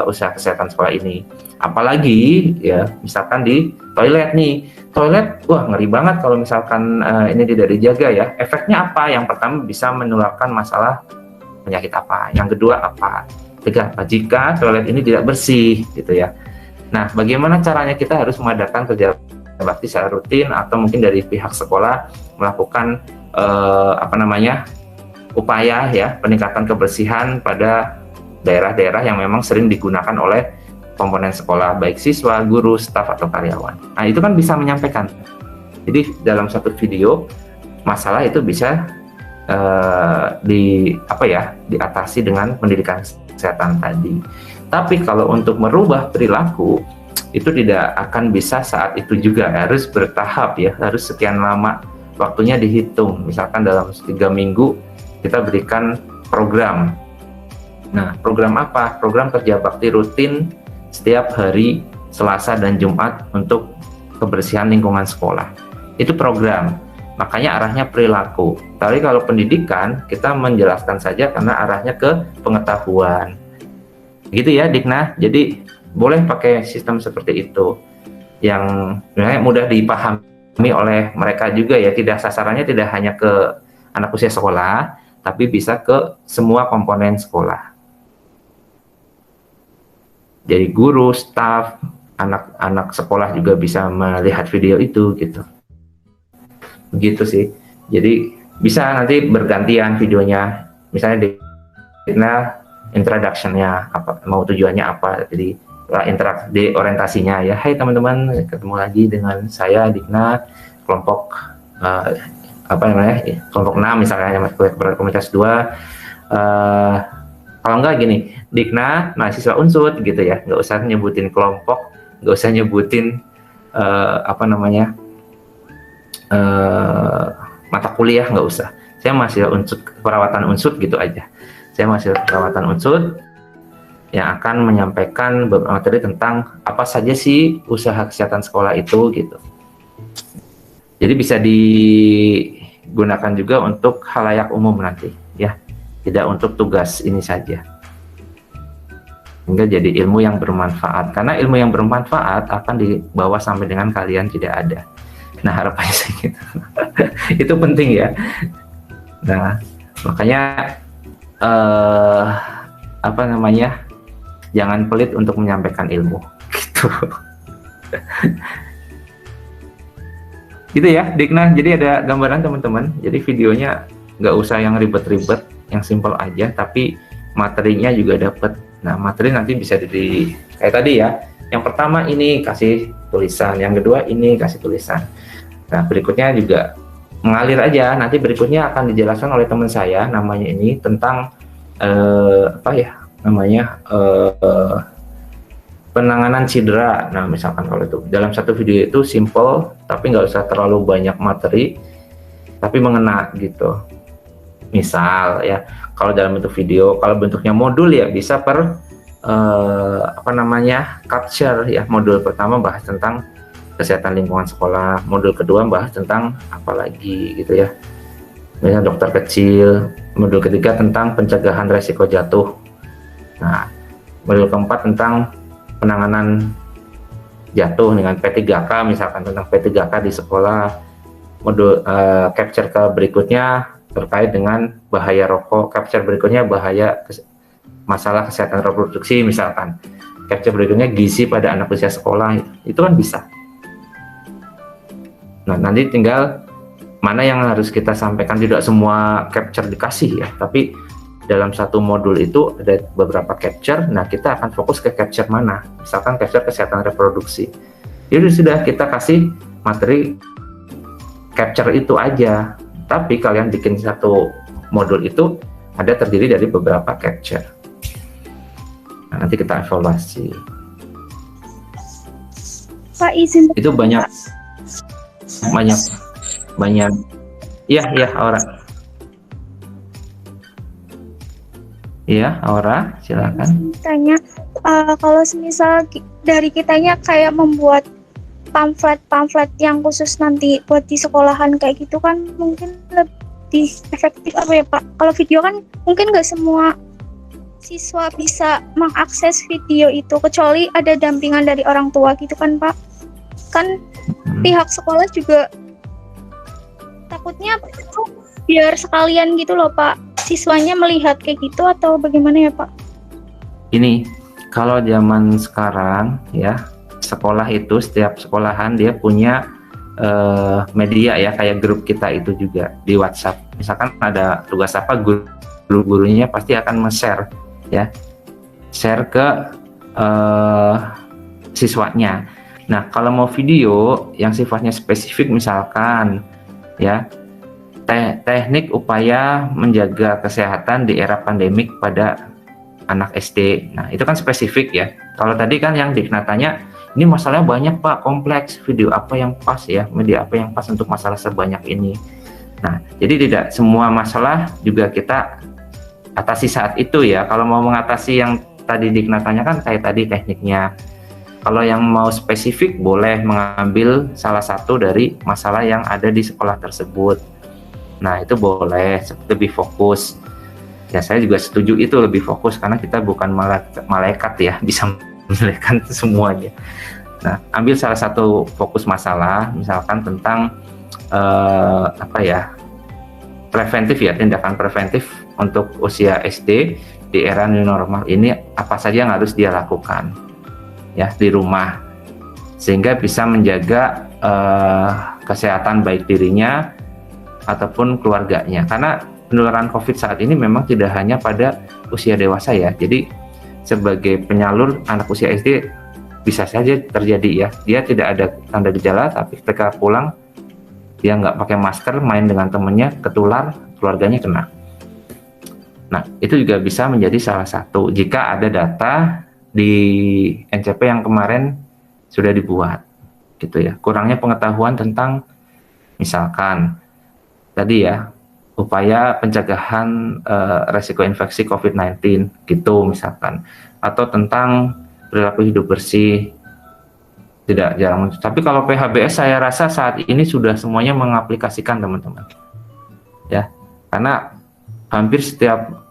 usaha kesehatan sekolah ini. Apalagi ya, misalkan di toilet nih. Toilet, wah ngeri banget kalau misalkan ini tidak dijaga ya. Efeknya apa? Yang pertama bisa menularkan masalah penyakit apa. Yang kedua apa? Jika toilet ini tidak bersih gitu ya. Nah, bagaimana caranya? Kita harus mengadakan kerja bakti secara rutin, atau mungkin dari pihak sekolah melakukan upaya ya peningkatan kebersihan pada daerah-daerah yang memang sering digunakan oleh komponen sekolah, baik siswa, guru, staf atau karyawan. Nah, itu kan bisa menyampaikan. Jadi dalam satu video masalah itu bisa diatasi dengan pendidikan kesehatan tadi. Tapi kalau untuk merubah perilaku itu tidak akan bisa saat itu juga, harus bertahap ya, harus sekian lama waktunya dihitung. Misalkan dalam 3 minggu kita berikan program. Nah, program apa? Program kerja bakti rutin setiap hari Selasa dan Jumat untuk kebersihan lingkungan sekolah. Itu program. Makanya arahnya perilaku. Tapi kalau pendidikan, kita menjelaskan saja karena arahnya ke pengetahuan. Gitu ya, Dikna. Jadi boleh pakai sistem seperti itu yang mudah dipahami oleh mereka juga ya. Tidak, sasarannya tidak hanya ke anak usia sekolah, tapi bisa ke semua komponen sekolah. Jadi guru, staf, anak-anak sekolah juga bisa melihat video itu gitu. Begitu sih. Jadi bisa nanti bergantian videonya. Misalnya Dikna introduction-nya apa, mau tujuannya apa, jadi interaksi orientasinya ya. Hai teman-teman, ketemu lagi dengan saya Dikna, kelompok kelompok 6 misalnya, komunitas 2. Kalau enggak gini, Dikna mahasiswa Unsud gitu ya, nggak usah nyebutin kelompok, nggak usah nyebutin mata kuliah, nggak usah. Saya mahasiswa Unsud, perawatan Unsud gitu aja. Saya mahasiswa perawatan Unsud yang akan menyampaikan beberapa materi tentang apa saja sih usaha kesehatan sekolah itu gitu. Jadi bisa digunakan juga untuk khalayak umum nanti ya, tidak untuk tugas ini saja. Hingga jadi ilmu yang bermanfaat, karena ilmu yang bermanfaat akan dibawa sampai dengan kalian tidak ada. Nah, harapannya sih gitu. Itu penting ya. Nah, makanya jangan pelit untuk menyampaikan ilmu gitu. Gitu ya, Dikna. Jadi ada gambaran teman-teman. Jadi videonya nggak usah yang ribet-ribet, yang simple aja, tapi materinya juga dapat. Nah, materi nanti bisa kayak tadi ya. Yang pertama ini kasih tulisan, yang kedua ini kasih tulisan. Nah, berikutnya juga mengalir aja. Nanti berikutnya akan dijelaskan oleh teman saya, namanya ini tentang penanganan cedera. Nah, misalkan kalau itu dalam satu video itu simple, tapi nggak usah terlalu banyak materi, tapi mengena gitu. Misal ya, kalau dalam bentuk video, kalau bentuknya modul ya bisa per capture ya. Modul pertama bahas tentang kesehatan lingkungan sekolah, modul kedua bahas tentang apa lagi gitu ya. Misalnya dokter kecil, modul ketiga tentang pencegahan resiko jatuh. Nah, modul keempat tentang penanganan jatuh dengan P3K, misalkan tentang P3K di sekolah. Modul capture ke berikutnya terkait dengan bahaya rokok, capture berikutnya masalah kesehatan reproduksi, misalkan capture berikutnya gizi pada anak usia sekolah. Itu kan bisa. Nah, nanti tinggal mana yang harus kita sampaikan. Tidak semua capture dikasih ya, tapi dalam satu modul itu ada beberapa capture. Nah, kita akan fokus ke capture mana. Misalkan capture kesehatan reproduksi. Jadi sudah kita kasih materi capture itu aja. Tapi kalian bikin satu modul itu ada terdiri dari beberapa capture. Nah, nanti kita evaluasi. Pak izin. Itu banyak. Iya, Aura. Iya, Aura, silakan. Tanya, kalau semisal dari kitanya kayak membuat pamflet yang khusus nanti buat di sekolahan kayak gitu kan mungkin lebih efektif apa ya Pak? Kalau video kan mungkin nggak semua siswa bisa mengakses video itu kecuali ada dampingan dari orang tua gitu kan Pak? Kan pihak sekolah juga takutnya biar sekalian gitu loh Pak, siswanya melihat kayak gitu atau bagaimana ya Pak? Ini kalau zaman sekarang ya, sekolah itu setiap sekolahan dia punya media ya, kayak grup kita itu juga di WhatsApp. Misalkan ada tugas apa, guru-gurunya pasti akan share ya, share ke siswanya. Nah, kalau mau video yang sifatnya spesifik, misalkan ya, teknik upaya menjaga kesehatan di era pandemik pada anak SD. Nah, itu kan spesifik ya. Kalau tadi kan yang diknatanya, ini masalahnya banyak Pak, kompleks, video apa yang pas ya, media apa yang pas untuk masalah sebanyak ini. Nah, jadi tidak semua masalah juga kita atasi saat itu ya. Kalau mau mengatasi yang tadi diknatanya kan kayak tadi tekniknya. Kalau yang mau spesifik boleh mengambil salah satu dari masalah yang ada di sekolah tersebut. Nah, itu boleh lebih fokus. Ya, saya juga setuju itu lebih fokus karena kita bukan malaikat ya, bisa menyelesaikan semuanya. Nah, ambil salah satu fokus masalah, misalkan tentang preventif ya, tindakan preventif untuk usia SD di era new normal ini, apa saja yang harus dia lakukan ya di rumah sehingga bisa menjaga kesehatan baik dirinya ataupun keluarganya, karena penularan COVID saat ini memang tidak hanya pada usia dewasa ya. Jadi sebagai penyalur anak usia SD bisa saja terjadi ya, dia tidak ada tanda gejala tapi ketika pulang dia nggak pakai masker, main dengan temennya, ketular, keluarganya kena. Nah, itu juga bisa menjadi salah satu jika ada data di NCP yang kemarin sudah dibuat gitu ya. Kurangnya pengetahuan tentang misalkan tadi ya, upaya pencegahan resiko infeksi COVID-19 gitu misalkan, atau tentang perilaku hidup bersih, tidak jarang. Tapi kalau PHBS saya rasa saat ini sudah semuanya mengaplikasikan teman-teman ya, karena hampir setiap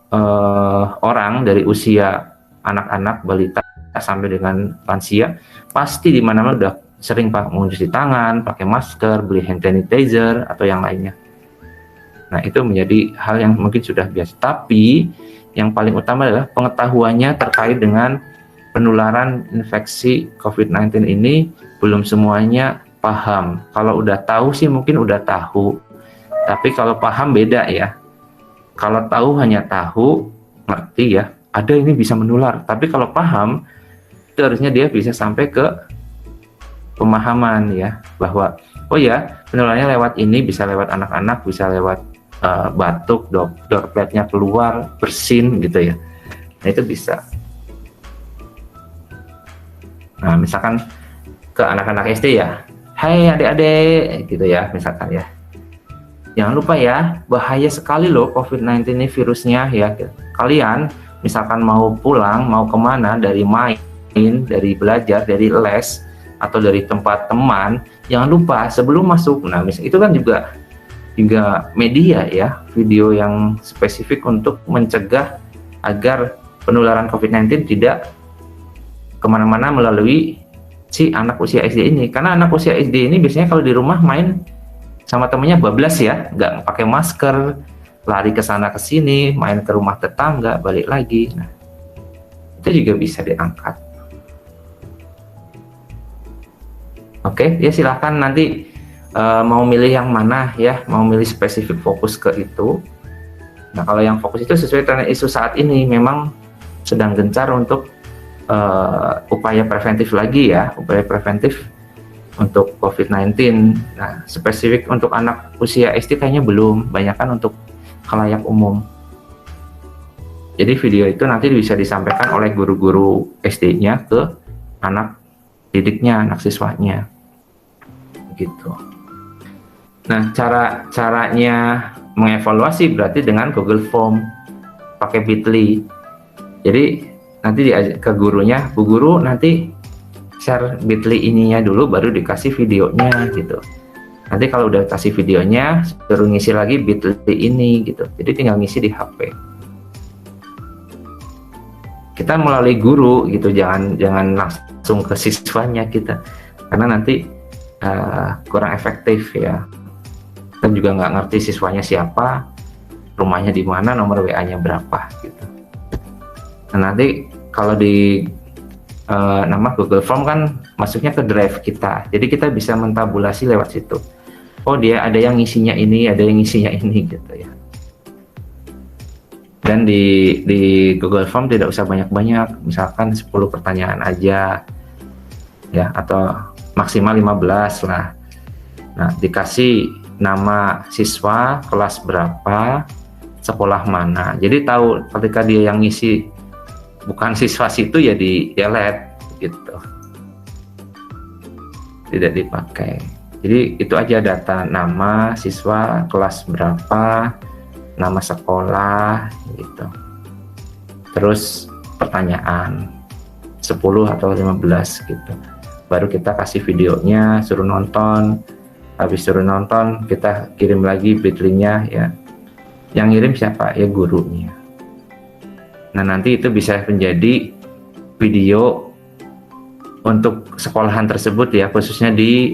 orang dari usia anak-anak, balita sampai dengan lansia pasti di mana-mana udah sering Pak mencuci tangan, pakai masker, beli hand sanitizer atau yang lainnya. Nah, itu menjadi hal yang mungkin sudah biasa. Tapi yang paling utama adalah pengetahuannya terkait dengan penularan infeksi COVID-19 ini belum semuanya paham. Kalau udah tahu sih mungkin udah tahu, tapi kalau paham beda ya. Kalau tahu hanya tahu, ngerti ya, ada ini bisa menular. Tapi kalau paham, itu harusnya dia bisa sampai ke pemahaman ya, bahwa oh ya, penularannya lewat ini, bisa lewat anak-anak, bisa lewat batuk, dropletnya keluar, bersin gitu ya. Nah, itu bisa. Nah, misalkan ke anak-anak SD ya, hai adik-adik gitu ya, misalkan ya. Jangan lupa ya, bahaya sekali loh COVID-19 ini virusnya ya. Kalian misalkan mau pulang, mau kemana, dari main, dari belajar, dari les, atau dari tempat teman, jangan lupa sebelum masuk, nah itu kan juga media ya, video yang spesifik untuk mencegah agar penularan COVID-19 tidak kemana-mana melalui si anak usia SD ini. Karena anak usia SD ini biasanya kalau di rumah main sama temennya bablas ya, nggak pakai masker, lari ke sana ke sini, main ke rumah tetangga, balik lagi. Nah, itu juga bisa diangkat. Oke, ya silahkan nanti mau milih yang mana ya, mau milih spesifik fokus ke itu. Nah, kalau yang fokus itu sesuai dengan isu saat ini, memang sedang gencar untuk upaya preventif lagi ya, upaya preventif untuk COVID-19. Nah, spesifik untuk anak usia SD kayaknya belum, banyakkan untuk khalayak umum. Jadi video itu nanti bisa disampaikan oleh guru-guru SD-nya ke anak didiknya, anak siswanya, gitu. Nah, caranya mengevaluasi berarti dengan Google Form, pakai Bitly. Jadi nanti ke gurunya, Bu Guru nanti share Bitly ininya dulu, baru dikasih videonya gitu. Nanti kalau udah kasih videonya, suruh ngisi lagi Bitly ini gitu. Jadi tinggal ngisi di HP. Kita melalui guru gitu, jangan langsung ke siswanya kita, karena nanti kurang efektif ya. Kita juga nggak ngerti siswanya siapa, rumahnya di mana, nomor WA-nya berapa gitu. Nah, nanti kalau di nama Google Form kan masuknya ke drive kita, jadi kita bisa mentabulasi lewat situ. Oh, dia ada yang ngisinya ini, ada yang ngisinya ini gitu ya. Dan di Google Form tidak usah banyak-banyak, misalkan 10 pertanyaan aja ya, atau maksimal 15 lah. Nah, dikasih nama siswa, kelas berapa, sekolah mana. Jadi tahu ketika dia yang ngisi bukan siswa situ ya di delete gitu, tidak dipakai. Jadi itu aja data nama siswa, kelas berapa, nama sekolah gitu, terus pertanyaan 10 atau 15 gitu, baru kita kasih videonya, suruh nonton. Habis suruh nonton, kita kirim lagi Bitly-nya ya. Yang ngirim siapa? Ya gurunya. Nah, nanti itu bisa menjadi video untuk sekolahan tersebut ya, khususnya di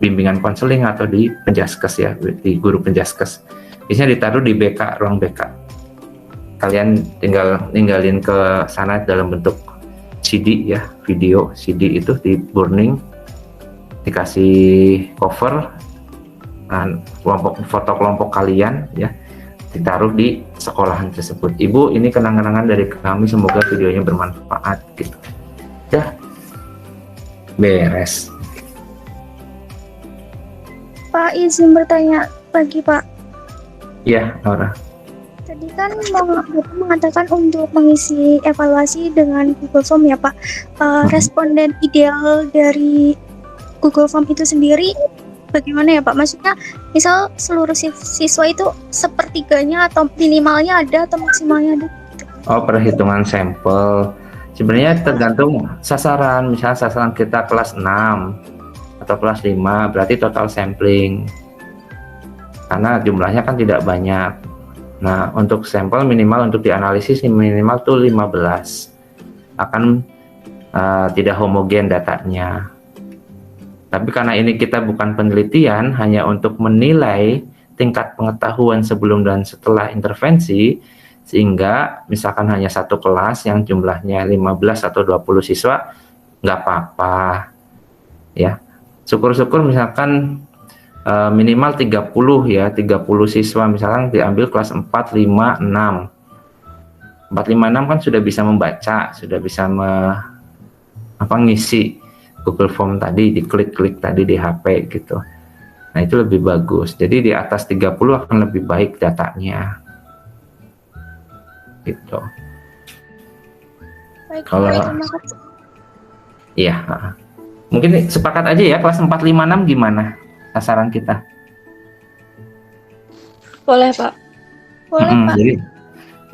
bimbingan konseling atau di penjaskes ya, di guru penjaskes. Biasanya ditaruh di BK, ruang BK. Kalian tinggal ninggalin ke sana dalam bentuk CD ya, video CD itu di burning, dikasih cover, foto kelompok kalian ya, ditaruh di sekolahan tersebut. Ibu, ini kenang-kenangan dari kami, semoga videonya bermanfaat gitu ya, beres. Pak, izin bertanya lagi, Pak. Ya, Nora. Tadi kan Bapak mengatakan untuk mengisi evaluasi dengan Google Form ya, Pak. Responden ideal dari Google Form itu sendiri bagaimana ya, Pak? Maksudnya misal seluruh siswa itu sepertiganya atau minimalnya ada atau maksimalnya ada? Oh, perhitungan sampel. Sebenarnya tergantung sasaran. Misalnya sasaran kita kelas 6 atau kelas 5, berarti total sampling. Karena jumlahnya kan tidak banyak. Nah, untuk sampel minimal untuk dianalisis minimal tuh 15. Akan tidak homogen datanya. Tapi karena ini kita bukan penelitian, hanya untuk menilai tingkat pengetahuan sebelum dan setelah intervensi, sehingga misalkan hanya satu kelas yang jumlahnya 15 atau 20 siswa, nggak apa-apa ya. Syukur-syukur misalkan minimal 30 ya, 30 siswa misalkan diambil kelas 4, 5, 6. 4, 5, 6 kan sudah bisa membaca, sudah bisa ngisi Google Form tadi, diklik-klik tadi di HP gitu. Nah, itu lebih bagus. Jadi di atas 30 akan lebih baik datanya. Gitu. Baik, Kalau terima kasih. Iya. Mungkin sepakat aja ya, kelas 4, 5, 6 gimana sasaran kita? Boleh, Pak. Boleh, Pak.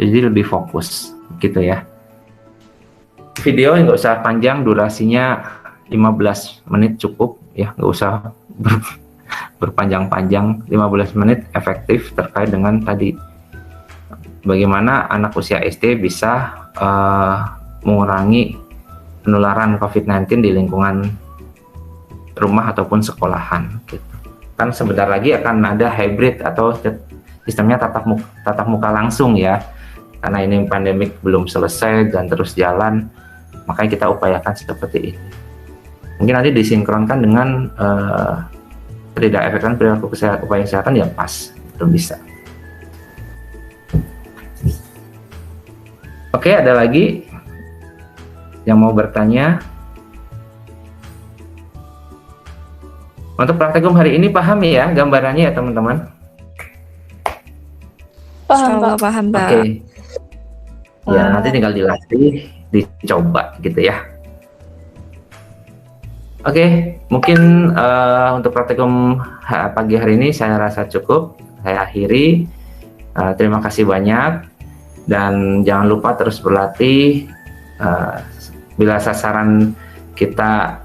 Jadi lebih fokus gitu ya. Video nggak usah panjang, durasinya 15 menit cukup ya, nggak usah berpanjang-panjang. 15 menit efektif terkait dengan tadi bagaimana anak usia SD bisa mengurangi penularan COVID-19 di lingkungan rumah ataupun sekolahan gitu. Kan sebentar lagi akan ada hybrid atau sistemnya tatap muka langsung ya, karena ini pandemik belum selesai dan terus jalan, makanya kita upayakan seperti ini. Mungkin nanti disinkronkan dengan tidak efektifan perilaku upaya kesehatan ya pas, belum bisa. Oke, ada lagi yang mau bertanya? Untuk praktikum hari ini paham ya gambarannya ya teman-teman? Paham, Pak. Paham, Mbak. Oke. Ya, nanti tinggal dilatih, dicoba gitu ya. Oke, mungkin untuk praktikum pagi hari ini saya rasa cukup. Saya akhiri. Terima kasih banyak. Dan jangan lupa terus berlatih. Bila sasaran kita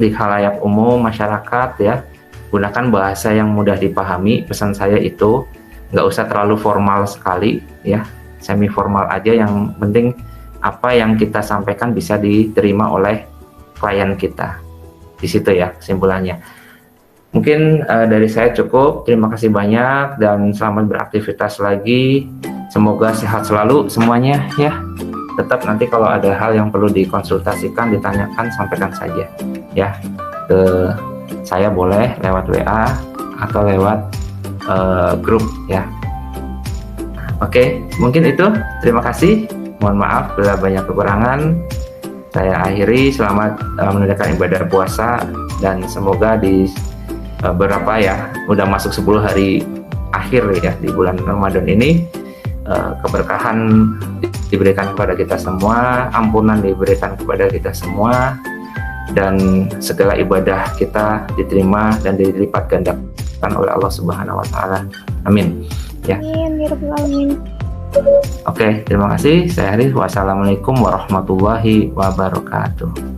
di khalayak umum masyarakat ya, gunakan bahasa yang mudah dipahami. Pesan saya itu nggak usah terlalu formal sekali ya, semi formal aja, yang penting apa yang kita sampaikan bisa diterima oleh klien kita. Di situ ya kesimpulannya. Mungkin dari saya cukup. Terima kasih banyak dan selamat beraktivitas lagi. Semoga sehat selalu semuanya ya. Tetap nanti kalau ada hal yang perlu dikonsultasikan, ditanyakan, sampaikan saja ya. Ke saya boleh lewat WA atau lewat grup ya. Oke, mungkin itu. Terima kasih. Mohon maaf bila banyak kekurangan. Saya akhiri. Selamat menunaikan ibadah puasa dan semoga di berapa ya, udah masuk 10 hari akhir ya di bulan Ramadan ini, keberkahan diberikan kepada kita semua, ampunan diberikan kepada kita semua, dan segala ibadah kita diterima dan dilipat gandakan oleh Allah Subhanahu wa taala. Amin. Ya. Amin, ya Rabbal Alamin. Oke, terima kasih. Saya Arif. Wassalamualaikum warahmatullahi wabarakatuh.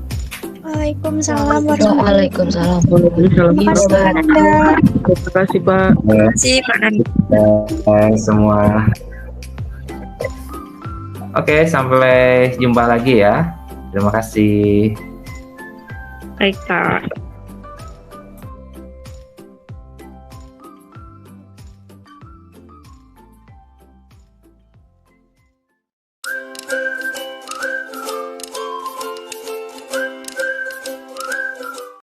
Waalaikumsalam warahmatullahi Waalaikumsalam. wabarakatuh. Terima kasih, Pak. Terima kasih, Pak Nanda. Hai semua. Oke, sampai jumpa lagi ya. Terima kasih. Baik, Pak.